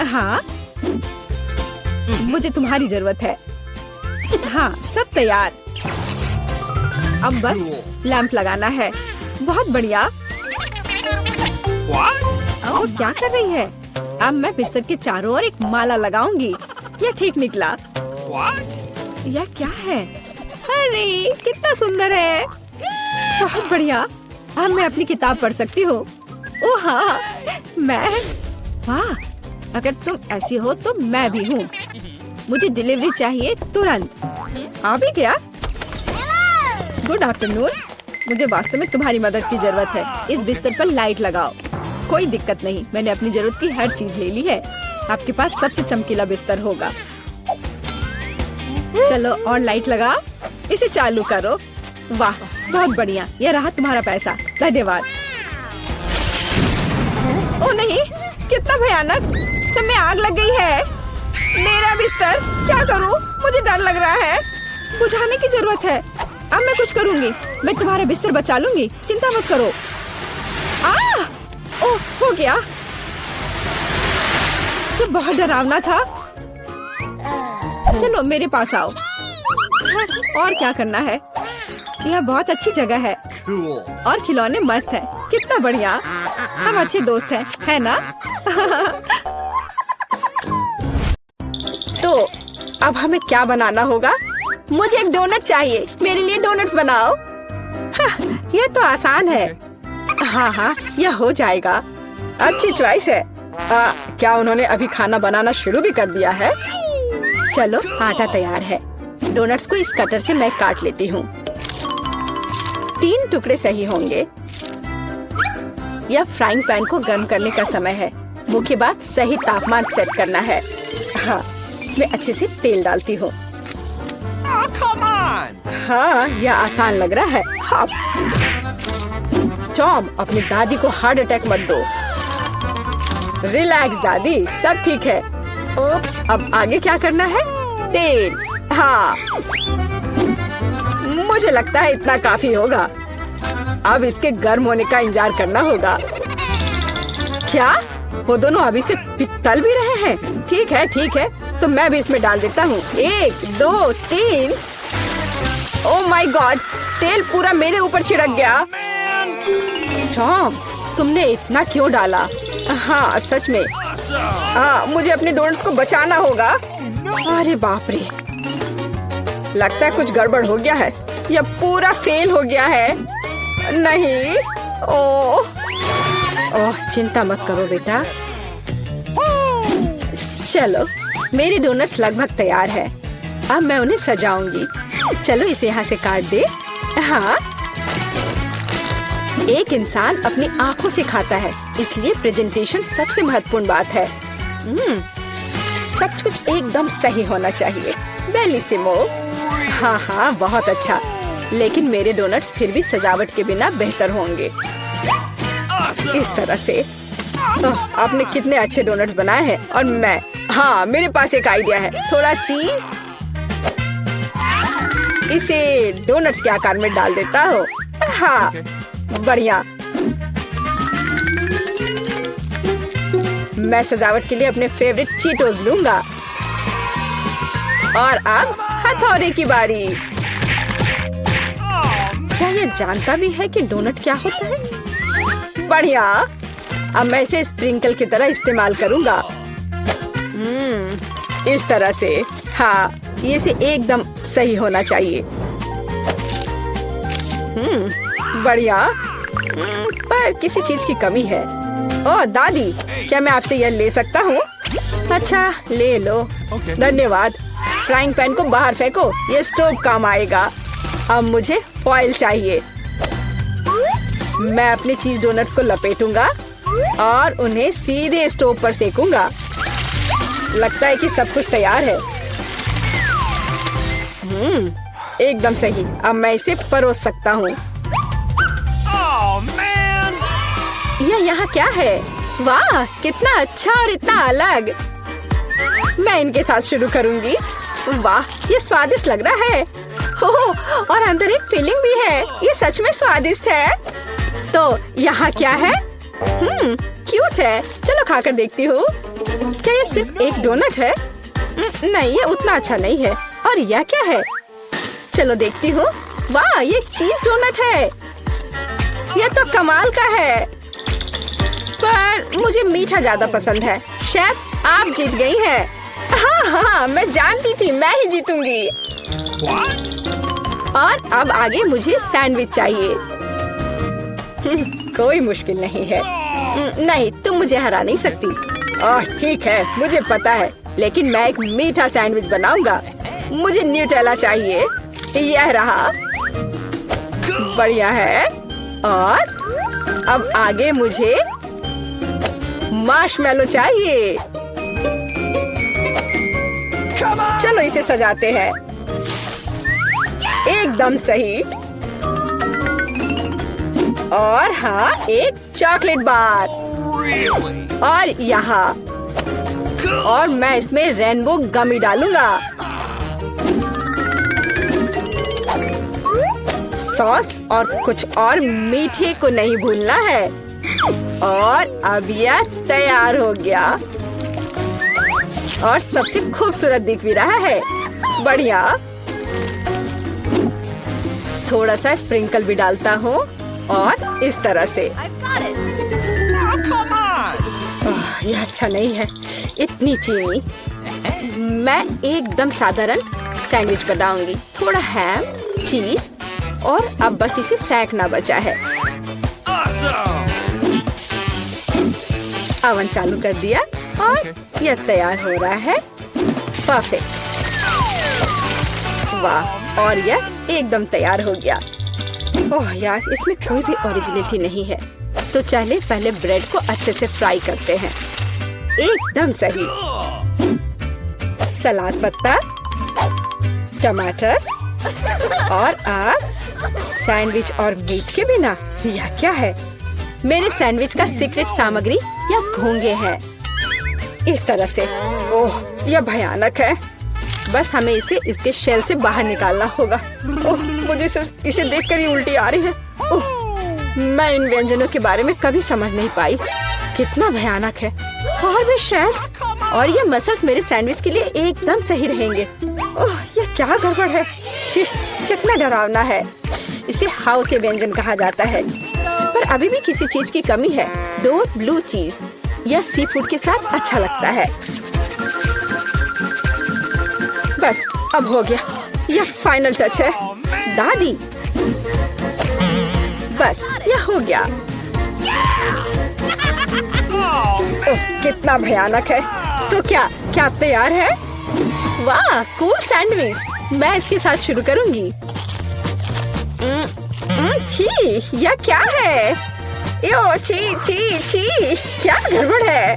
हाँ, मुझे तुम्हारी जरूरत है। हाँ, सब तैयार। अब बस लैंप लगाना है। बहुत बढ़िया। वो क्या कर रही है? अब मैं बिस्तर के चारों ओर एक माला लगाऊंगी। यह ठीक निकला। यह क्या है? अरे, कितना सुंदर है। बहुत बढ़िया। अब मैं अपनी किताब पढ़ सकती हूँ। ओह हाँ, मैं। वाह, अगर तुम ऐसी हो तो मैं भी हूँ। मुझे डिलीवरी चाहिए तुरंत। आ भी गया। Good afternoon. मुझे वास्तव में तुम्हारी मदद की जरूरत है। इस बिस्तर पर लाइट लगाओ। कोई दिक्कत नहीं, मैंने अपनी जरूरत की हर चीज ले ली है। आपके पास सबसे चमकीला बिस्तर होगा। चलो और लाइट लगाओ। इसे चालू करो। वाह, बहुत बढ़िया। यह रहा तुम्हारा पैसा। धन्यवाद। ओ नहीं, कितना भयानक। सब में आग लग गई है। मेरा बिस्तर, क्या करूं? मुझे डर लग रहा है। बुझाने की जरूरत है। अब मैं कुछ करूंगी। मैं तुम्हारा बिस्तर बचा लूंगी, चिंता मत करो। ओह, हो गया। ये बहुत डरावना था। चलो मेरे पास आओ। और क्या करना है? यह बहुत अच्छी जगह है और खिलौने मस्त है। कितना बढ़िया। हम अच्छे दोस्त हैं, है ना? तो अब हमें क्या बनाना होगा? मुझे एक डोनट चाहिए। मेरे लिए डोनट्स बनाओ। यह तो आसान है। हाँ, यह हो जाएगा। अच्छी चॉइस है। क्या उन्होंने अभी खाना बनाना शुरू भी कर दिया है? चलो, आटा तैयार है। डोनट्स को इस कटर से मैं काट लेती हूँ। 3 टुकड़े सही होंगे। यह फ्राइंग पैन को गर्म करने का समय है। मुख्य बात सही तापमान सेट करना है। हाँ, मैं अच्छे से तेल डालती हूँ। हाँ, यह आसान लग रहा है। हाँ। टॉम, अपनी दादी को हार्ट अटैक मत दो। रिलैक्स दादी, सब ठीक है। ओप्स, अब आगे क्या करना है? तेल। हाँ, मुझे लगता है इतना काफी होगा। अब इसके गर्म होने का इंतजार करना होगा। क्या वो दोनों अभी से तल भी रहे हैं? ठीक है, तो मैं भी इसमें डाल देता हूँ। 1, 2, 3। ओह माय गॉड, तेल पूरा मेरे ऊपर छिड़क गया। टॉम, तुमने इतना क्यों डाला? हाँ, सच में। मुझे अपने डोनट्स को बचाना होगा। अरे बाप रे, लगता है कुछ गड़बड़ हो गया है। यह पूरा फेल हो गया है। नहीं। ओह, चिंता मत करो बेटा। चलो, मेरे डोनट्स लगभग तैयार है। अब मैं उन्हें सजाऊंगी। चलो, इसे यहाँ से काट दे। हाँ, एक इंसान अपनी आंखों से खाता है, इसलिए प्रेजेंटेशन सबसे महत्वपूर्ण बात है। सब कुछ एकदम सही होना चाहिए। बेलिसिमो। हाँ, बहुत अच्छा। लेकिन मेरे डोनट्स फिर भी सजावट के बिना बेहतर होंगे। इस तरह से। आपने कितने अच्छे डोनट्स बनाए हैं। और मैं, हाँ, मेरे पास एक आइडिया है। थोड़ा चीज इसे डोनट्स के आकार में डाल देता हूँ। हाँ, बढ़िया। मैं सजावट के लिए अपने फेवरेट चीटोस लूंगा। और अब हथौड़े की बारी। क्या ये जानता भी है कि डोनट क्या होता है? बढ़िया। अब मैं इसे स्प्रिंकल की तरह इस्तेमाल करूंगा। इस तरह से। हाँ, ये से एकदम सही होना चाहिए। बढ़िया। पर किसी चीज की कमी है। ओह दादी, क्या मैं आपसे यह ले सकता हूँ? अच्छा, ले लो। धन्यवाद। फ्राइंग पैन को बाहर फेंको, ये स्टोव काम आएगा। अब मुझे फॉइल चाहिए। मैं अपने चीज डोनट्स को लपेटूंगा और उन्हें सीधे स्टोव पर सेकूंगा। लगता है कि सब कुछ तैयार है। एकदम सही। अब मैं इसे परोस सकता हूँ। यह यहाँ क्या है? वाह, कितना अच्छा और इतना अलग। मैं इनके साथ शुरू करूंगी। वाह, ये स्वादिष्ट लग रहा है। ओह, और अंदर एक फिलिंग भी है। ये सच में स्वादिष्ट है। तो यहाँ क्या है? क्यूट है। चलो खाकर देखती हूँ। क्या ये सिर्फ एक डोनट है? नहीं, ये उतना अच्छा नहीं है। और यह क्या है? चलो देखती हूँ। वाह, ये चीज डोनट है। यह तो कमाल का है, पर मुझे मीठा ज्यादा पसंद है। शेफ, आप जीत गई हैं। हाँ, मैं जानती थी मैं ही जीतूंगी। और अब आगे मुझे सैंडविच चाहिए। कोई मुश्किल नहीं है। नहीं, तुम मुझे हरा नहीं सकती। ठीक है, मुझे पता है, लेकिन मैं एक मीठा सैंडविच बनाऊंगा। मुझे न्यूटेला चाहिए। यह रहा। बढ़िया है। और अब आगे मुझे मार्शमेलो चाहिए। चलो इसे सजाते हैं। एकदम सही। और हाँ, एक चॉकलेट बार। और यहाँ, और मैं इसमें रेनबो गमी डालूंगा। सॉस और कुछ और मीठे को नहीं भूलना है। और अब यह तैयार हो गया और सबसे खूबसूरत दिख भी रहा है। बढ़िया। थोड़ा सा स्प्रिंकल भी डालता हूँ और इस तरह से। यह अच्छा नहीं है, इतनी चीनी। मैं एकदम साधारण सैंडविच बनाऊंगी। थोड़ा हैम, चीज और अब बस इसे सेंकना बचा है। ओवन चालू कर दिया और यह तैयार हो रहा है। परफेक्ट। वाह, और यह एकदम तैयार हो गया। ओह यार, इसमें कोई भी ओरिजिनलिटी नहीं है। तो चलिए पहले ब्रेड को अच्छे से फ्राई करते हैं। एकदम सही। सलाद पत्ता, टमाटर और अब सैंडविच और मीट के बिना यह क्या है? मेरे सैंडविच का सीक्रेट सामग्री या घोंगे हैं। इस तरह से। ओह, यह भयानक है। बस हमें इसे इसके शेल से बाहर निकालना होगा। ओह, मुझे इसे देखकर ही उल्टी आ रही है। ओह, मैं इन व्यंजनों के बारे में कभी समझ नहीं पाई। कितना भयानक है। और भी शेल्स और ये मसल्स मेरे सैंडविच के लिए एकदम सही रहेंगे। ओह, यह क्या गड़बड़ है। छी, कितना डरावना है। इसे हाउते व्यंजन कहा जाता है, पर अभी भी किसी चीज की कमी है। डोर ब्लू चीज। यह सी फूड के साथ अच्छा लगता है। बस अब हो गया। यह फाइनल टच है। दादी, बस यह हो गया। ओह, कितना भयानक है। तो क्या आप तैयार है? वाह, कूल सैंडविच। मैं इसके साथ शुरू करूंगी। छी, यह क्या है? यो, छी छी छी, क्या गड़बड़ है?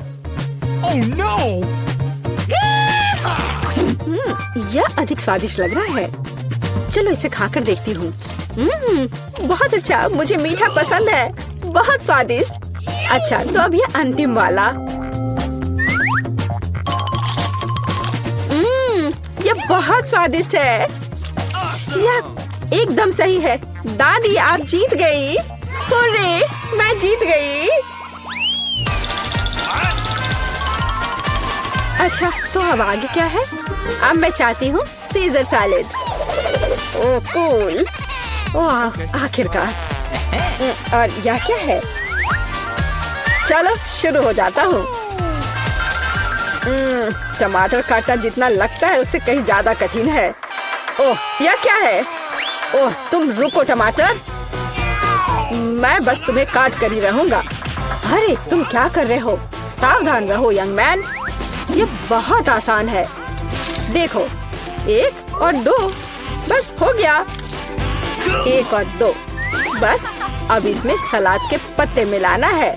Oh no! यह अधिक स्वादिष्ट लग रहा है। चलो इसे खाकर देखती हूँ। बहुत अच्छा, मुझे मीठा पसंद है। बहुत स्वादिष्ट। अच्छा, तो अब यह अंतिम वाला। यह बहुत स्वादिष्ट है। यह एकदम सही है। दादी, आप जीत गई। हुर्रे, मैं जीत गई। अच्छा, तो अब आगे क्या है? अब मैं चाहती हूँ सीजर सैलेड। ओह कूल। ओह, आखिरकार। और यह क्या है? चलो शुरू हो जाता हूँ। टमाटर काटना जितना लगता है उससे कहीं ज्यादा कठिन है। ओह, यह क्या है? ओह, तुम रुको टमाटर। मैं बस तुम्हें काट कर ही रहूंगा। अरे, तुम क्या कर रहे हो? सावधान रहो यंग मैन। ये बहुत आसान है। देखो, 1 और 2, बस हो गया। 1 और 2, बस अब इसमें सलाद के पत्ते मिलाना है।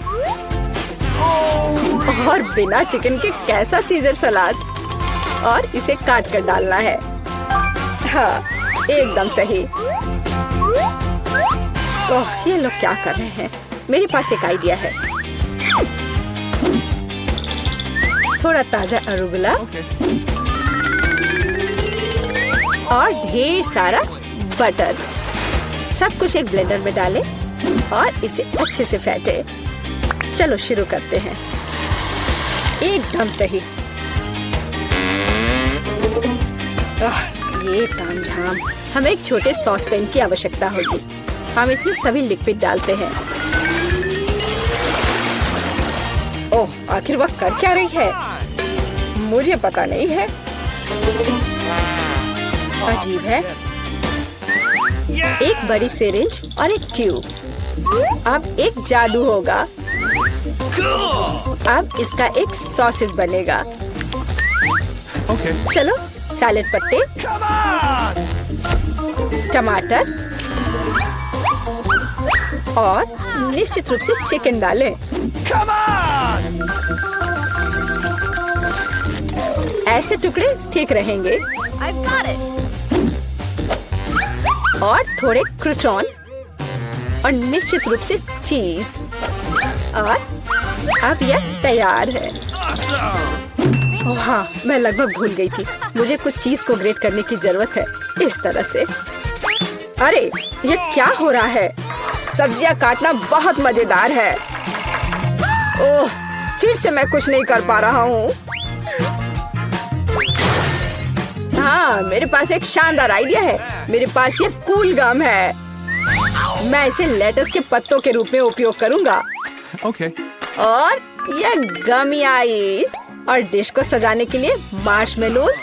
और बिना चिकन के कैसा सीजर सलाद, और इसे काट कर डालना है। हाँ, एकदम सही। ओह, ये लोग क्या कर रहे हैं? मेरे पास एक आइडिया है। थोड़ा ताजा अरुगुला और ढेर सारा बटर, सब कुछ एक ब्लेंडर में डालें और इसे अच्छे से फेंटे। चलो शुरू करते हैं। एकदम सही। ये तामझाम। हमें एक छोटे सॉस पैन की आवश्यकता होगी। हम इसमें सभी लिक्विड डालते हैं। ओह, आखिर वह कर क्या रही है? मुझे पता नहीं है। अजीब है। एक बड़ी सिरिंज और एक ट्यूब। अब एक जादू होगा। अब इसका एक सॉसेज बनेगा। चलो, सैलेड पत्ते, टमाटर और निश्चित रूप से चिकन डालें। ऐसे टुकड़े ठीक रहेंगे। और थोड़े क्रूटॉन और निश्चित रूप से चीज। और अब यह तैयार है। ओह हाँ, मैं लगभग भूल गई थी। मुझे कुछ चीज को ग्रेट करने की जरूरत है। इस तरह से। अरे, ये क्या हो रहा है? सब्जियां काटना बहुत मजेदार है। ओह, फिर से मैं कुछ नहीं कर पा रहा हूँ। हाँ, मेरे पास एक शानदार आइडिया है। मेरे पास ये कूल गम है। मैं इसे लेटस के पत्तों के रूप में उपयोग करूंगा। और यह गमी आइस, और डिश को सजाने के लिए मार्शमेलोस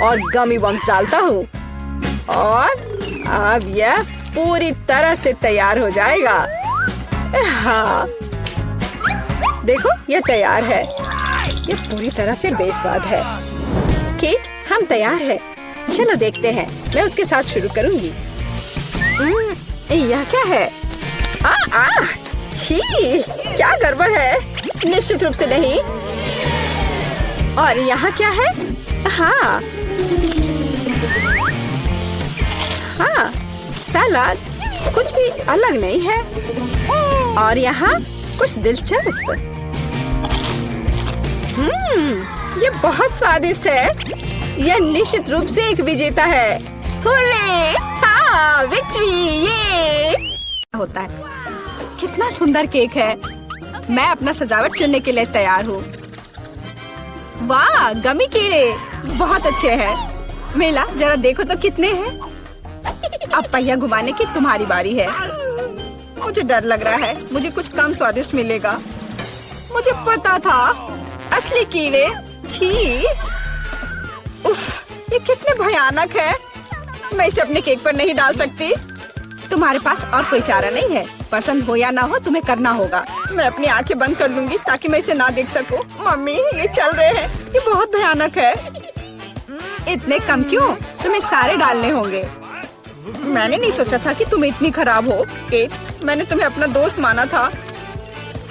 और गमी बम्स डालता हूँ। और अब यह पूरी तरह से तैयार हो जाएगा। हाँ, देखो, यह तैयार है। यह पूरी तरह से बेस्वाद है। केट, हम तैयार हैं। चलो देखते हैं। मैं उसके साथ शुरू करूंगी। यह क्या है? छी, क्या गड़बड़ है? निश्चित रूप से नहीं। और यहाँ क्या है? हाँ, सलाद कुछ भी अलग नहीं है। और यहाँ कुछ दिलचस्प। ये बहुत स्वादिष्ट है। यह निश्चित रूप से एक विजेता है। हुर्रे! हाँ, विक्ट्री! ये होता है। कितना सुंदर केक है। मैं अपना सजावट चुनने के लिए तैयार हूँ। वाह, गमी कीड़े बहुत अच्छे हैं। मेला, जरा देखो तो कितने हैं। अब पहिया घुमाने की तुम्हारी बारी है। मुझे डर लग रहा है। मुझे कुछ कम स्वादिष्ट मिलेगा। मुझे पता था। असली कीड़े। छी, उफ, ये कितने भयानक है। मैं इसे अपने केक पर नहीं डाल सकती। तुम्हारे पास और कोई चारा नहीं है। पसंद हो या ना हो, तुम्हें करना होगा। मैं अपनी आंखें बंद कर लूंगी ताकि मैं इसे ना देख सकूं। मम्मी, ये चल रहे हैं। ये बहुत भयानक है। इतने कम क्यों? तुम्हें सारे डालने होंगे। मैंने नहीं सोचा था कि तुम इतनी खराब हो। केट, मैंने तुम्हें अपना दोस्त माना था।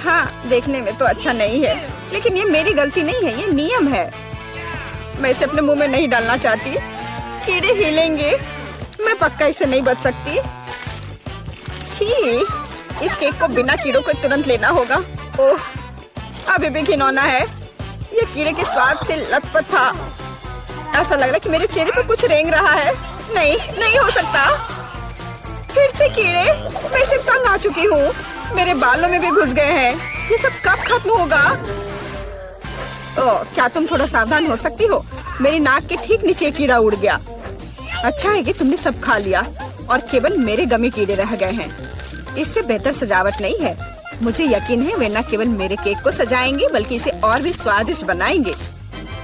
हाँ, देखने में तो अच्छा नहीं है, लेकिन ये मेरी गलती नहीं है। ये नियम है। मैं इसे अपने मुंह में नहीं डालना चाहती। कीड़े हिलेंगे। मैं पक्का इसे नहीं बच सकती। छी, इस केक को बिना कीड़ों को तुरंत लेना होगा। ओह, अभी भी घिनौना है। ये कीड़े के स्वाद से लथपथ था। ऐसा लग रहा है कि मेरे चेहरे पर कुछ रेंग रहा है। नहीं, नहीं हो सकता। फिर से कीड़े। मैं इसे तंग आ चुकी हूँ। मेरे बालों में भी घुस गए हैं। ये सब कब खत्म होगा? ओह, क्या तुम थोड़ा सावधान हो सकती हो? मेरी नाक के ठीक नीचे कीड़ा उड़ गया। अच्छा है कि तुमने सब खा लिया और केवल मेरे गमी कीड़े रह गए हैं। इससे बेहतर सजावट नहीं है। मुझे यकीन है वे न केवल मेरे केक को सजाएंगे बल्कि इसे और भी स्वादिष्ट बनाएंगे।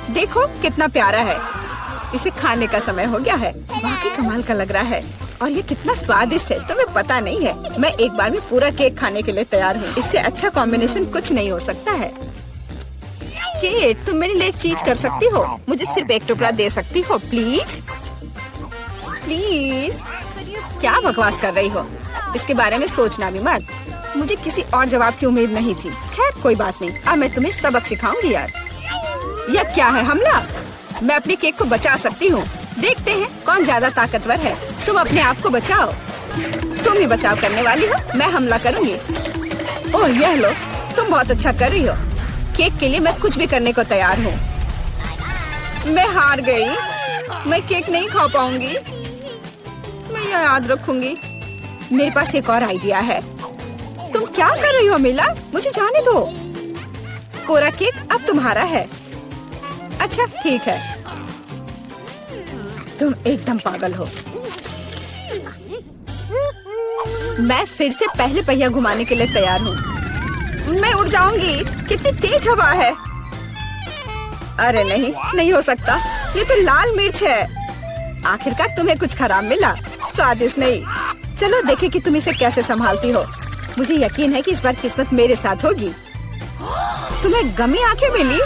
देखो कितना प्यारा है। इसे खाने का समय हो गया है। वाकई कमाल का लग रहा है। और ये कितना स्वादिष्ट है तुम्हें पता नहीं है। मैं एक बार में पूरा केक खाने के लिए तैयार हूँ। इससे अच्छा कॉम्बिनेशन कुछ नहीं हो सकता है। केट, तुम मेरे लिए एक चीज कर सकती हो? मुझे सिर्फ एक टुकड़ा दे सकती हो प्लीज? प्लीज। क्या बकवास कर रही हो? इसके बारे में सोचना भी मत। मुझे किसी और जवाब की उम्मीद नहीं थी। खैर कोई बात नहीं, अब मैं तुम्हें सबक सिखाऊंगी यार। यह क्या है, हमला? मैं अपने केक को बचा सकती हूँ। देखते हैं कौन ज्यादा ताकतवर है। तुम अपने आप को बचाओ। तुम ही बचाव करने वाली हो, मैं हमला करूंगी। ओह यह लो, तुम बहुत अच्छा कर रही हो। केक के लिए मैं कुछ भी करने को तैयार हूँ। मैं हार गई। मैं केक नहीं खा पाऊंगी। मैं यह याद रखूंगी। मेरे पास एक और आइडिया है। तुम क्या कर रही हो मिला? मुझे जाने दो। पूरा केक अब तुम्हारा है। अच्छा ठीक है। तुम एकदम पागल हो। मैं फिर से पहले पहिया घुमाने के लिए तैयार हूँ। मैं उड़ जाऊंगी। कितनी तेज हवा है। अरे नहीं, नहीं हो सकता। ये तो लाल मिर्च है। आखिरकार तुम्हें कुछ खराब मिला। स्वादिष्ट नहीं। चलो देखें कि तुम इसे कैसे संभालती हो। मुझे यकीन है कि इस बार किस्मत मेरे साथ होगी। तुम्हें गमी आंखें मिली?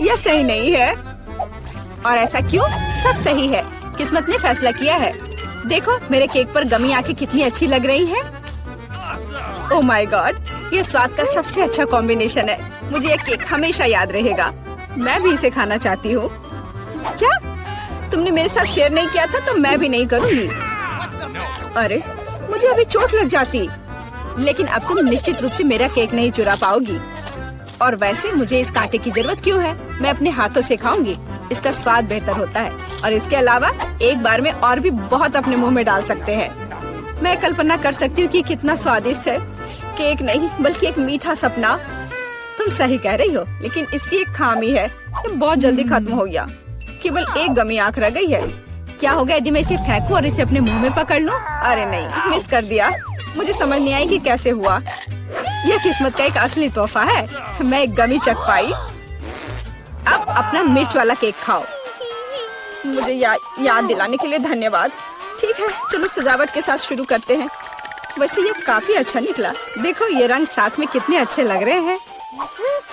यह सही नहीं है। और ऐसा क्यों? सब सही है। किस्मत ने फैसला किया है। देखो मेरे केक पर गमी आंखें कितनी अच्छी लग रही हैं। ओह माय गॉड, ये स्वाद का सबसे अच्छा कॉम्बिनेशन है। मुझे ये केक हमेशा याद रहेगा। मैं भी इसे खाना चाहती हूँ। क्या तुमने मेरे साथ शेयर नहीं किया था तो मैं भी नहीं करूँगी। अरे मुझे अभी चोट लग जाती। लेकिन अब तुम निश्चित रूप से मेरा केक नहीं चुरा पाओगी। और वैसे मुझे इस कांटे की जरूरत क्यों है? मैं अपने हाथों से खाऊंगी। इसका स्वाद बेहतर होता है। और इसके अलावा एक बार में और भी बहुत अपने मुंह में डाल सकते हैं। मैं कल्पना कर सकती हूँ कि कितना स्वादिष्ट है। केक नहीं बल्कि एक मीठा सपना। तुम सही कह रही हो, लेकिन इसकी एक खामी है। ये बहुत जल्दी खत्म हो गया। केवल एक गमी आंख रह गई है। क्या होगा यदि मैं इसे फेंकूं और इसे अपने मुंह में पकड़ लूं? अरे नहीं, मिस कर दिया। मुझे समझ नहीं आई कि कैसे हुआ। यह किस्मत का एक असली तोहफा है। मैं एक गमी चख पाई। अब अपना मिर्च वाला केक खाओ। मुझे याद दिलाने के लिए धन्यवाद। ठीक है, चलो सजावट के साथ शुरू करते हैं। वैसे ये काफी अच्छा निकला। देखो ये रंग साथ में कितने अच्छे लग रहे हैं।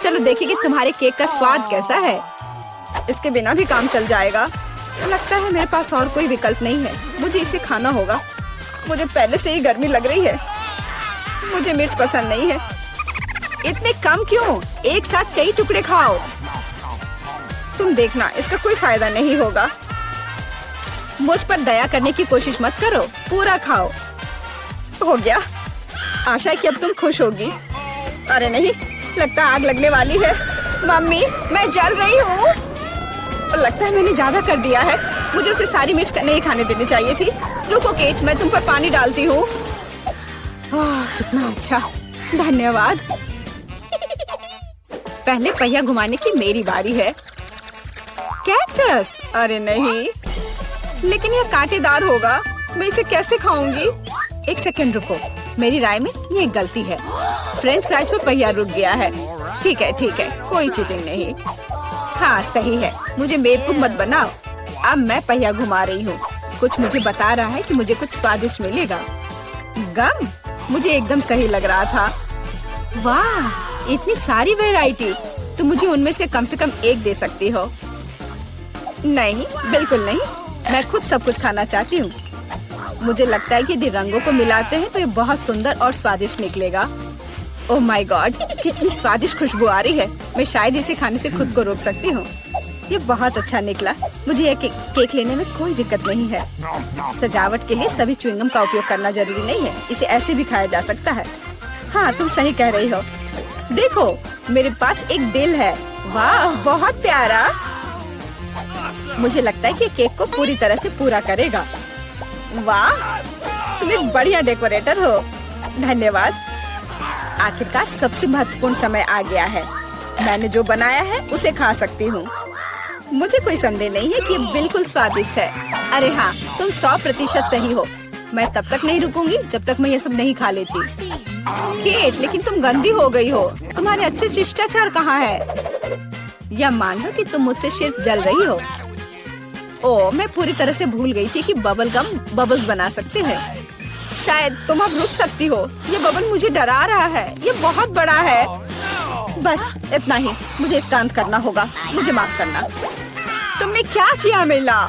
चलो देखिए कि तुम्हारे केक का स्वाद कैसा है। इसके बिना भी काम चल जाएगा। लगता है मेरे पास और कोई विकल्प नहीं है। मुझे इसे खाना होगा। मुझे पहले से ही गर्मी लग रही है। मुझे मिर्च पसंद नहीं है। इतने कम क्यों? एक साथ कई टुकड़े खाओ। तुम देखना, इसका कोई फायदा नहीं होगा। मुझ पर दया करने की कोशिश मत करो। पूरा खाओ। हो गया। आशा है कि अब तुम खुश होगी। अरे नहीं, लगता आग लगने वाली है। मम्मी मैं जल रही हूँ। लगता है मैंने ज्यादा कर दिया है। मुझे उसे सारी मिर्च नहीं खाने देनी चाहिए थी। रुको केट, मैं तुम पर पानी डालती हूँ। कितना अच्छा, धन्यवाद। पहले पहिया घुमाने की मेरी बारी है। कैक्टस? अरे नहीं, लेकिन यह कांटेदार होगा। मैं इसे कैसे खाऊंगी? एक सेकंड रुको, मेरी राय में ये गलती है। फ्रेंच फ्राइज पर पहिया रुक गया है। ठीक है, कोई चीटिंग नहीं। हाँ सही है। मुझे बेवकूफ मत बनाओ। अब मैं पहिया घुमा रही हूँ। कुछ मुझे बता रहा है कि मुझे कुछ स्वादिष्ट मिलेगा। गम? मुझे एकदम सही लग रहा था। वाह, इतनी सारी वैरायटी। तो मुझे उनमें से कम एक दे सकती हो। नहीं, बिल्कुल नहीं। मैं खुद सब कुछ खाना चाहती हूँ। मुझे लगता है कि यदि रंगों को मिलाते हैं तो ये बहुत सुंदर और स्वादिष्ट निकलेगा। ओह माय गॉड, कितनी स्वादिष्ट खुशबू आ रही है। मैं शायद इसे खाने से खुद को रोक सकती हूँ। ये बहुत अच्छा निकला। मुझे यह केक लेने में कोई दिक्कत नहीं है। सजावट के लिए सभी च्युइंगम का उपयोग करना जरूरी नहीं है। इसे ऐसे भी खाया जा सकता है। हाँ तुम सही कह रही हो। देखो मेरे पास एक दिल है। वाह बहुत प्यारा। मुझे लगता है कि केक को पूरी तरह से पूरा करेगा। वाह तुम एक बढ़िया डेकोरेटर हो। धन्यवाद। आखिरकार सबसे महत्वपूर्ण समय आ गया है। मैंने जो बनाया है उसे खा सकती हूँ। मुझे कोई संदेह नहीं है कि ये बिल्कुल स्वादिष्ट है। अरे हाँ, तुम 100% सही हो। मैं तब तक नहीं रुकूंगी जब तक मैं ये सब नहीं खा लेती। केट, लेकिन तुम गंदी हो गई हो। तुम्हारे अच्छे शिष्टाचार कहाँ है? या मान लो कि तुम मुझसे सिर्फ जल रही हो। ओह, मैं पूरी तरह से भूल गई थी कि बबल गम बबल्स बना सकते हैं। शायद तुम अब रुक सकती हो। ये बबल मुझे डरा रहा है। ये बहुत बड़ा है। बस इतना ही, मुझे इसका अंत करना होगा। मुझे माफ करना। तुमने क्या किया मिला?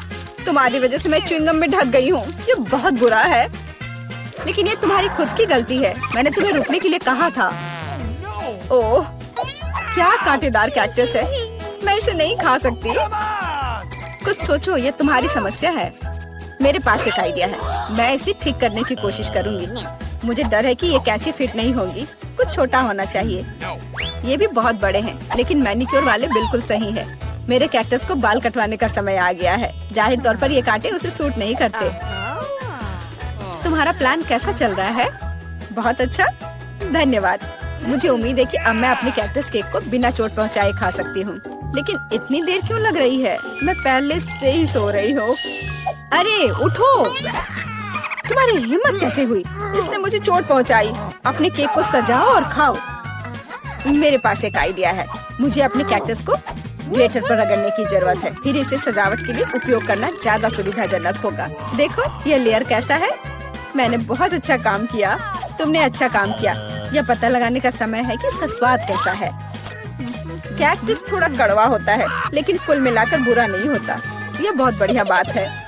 तुम्हारी वजह से मैं च्युइंगम में ढक गई हूँ। ये बहुत बुरा है, लेकिन ये तुम्हारी खुद की गलती है। मैंने तुम्हें रुकने के लिए कहा था। ओह, क्या कांटेदार कैक्टस है। मैं इसे नहीं खा सकती। कुछ सोचो, ये तुम्हारी समस्या है। मेरे पास एक आइडिया है। मैं इसे ठीक करने की कोशिश करूंगी। मुझे डर है कि ये कैंची फिट नहीं होगी। कुछ छोटा होना चाहिए। ये भी बहुत बड़े हैं, लेकिन मैनिक्योर वाले बिल्कुल सही है। मेरे कैक्टस को बाल कटवाने का समय आ गया है। जाहिर तौर पर ये कांटे उसे सूट नहीं करते। तुम्हारा प्लान कैसा चल रहा है? बहुत अच्छा, धन्यवाद। मुझे उम्मीद है कि अब मैं अपने कैक्टस केक को बिना चोट पहुंचाए खा सकती हूँ। लेकिन इतनी देर क्यों लग रही है? मैं पहले से ही सो रही हूँ। अरे उठो, तुम्हारी हिम्मत कैसे हुई? इसने मुझे चोट पहुंचाई। अपने केक को सजाओ और खाओ। मेरे पास एक आइडिया है। मुझे अपने कैक्टस को ग्रेटर पर रगड़ने की जरूरत है। फिर इसे सजावट के लिए उपयोग करना ज्यादा सुविधाजनक होगा। देखो ये लेयर कैसा है। मैंने बहुत अच्छा काम किया। तुमने अच्छा काम किया। यह पता लगाने का समय है कि इसका स्वाद कैसा है। कैक्टस थोड़ा कड़वा होता है, लेकिन कुल मिलाकर बुरा नहीं होता। यह बहुत बढ़िया बात है।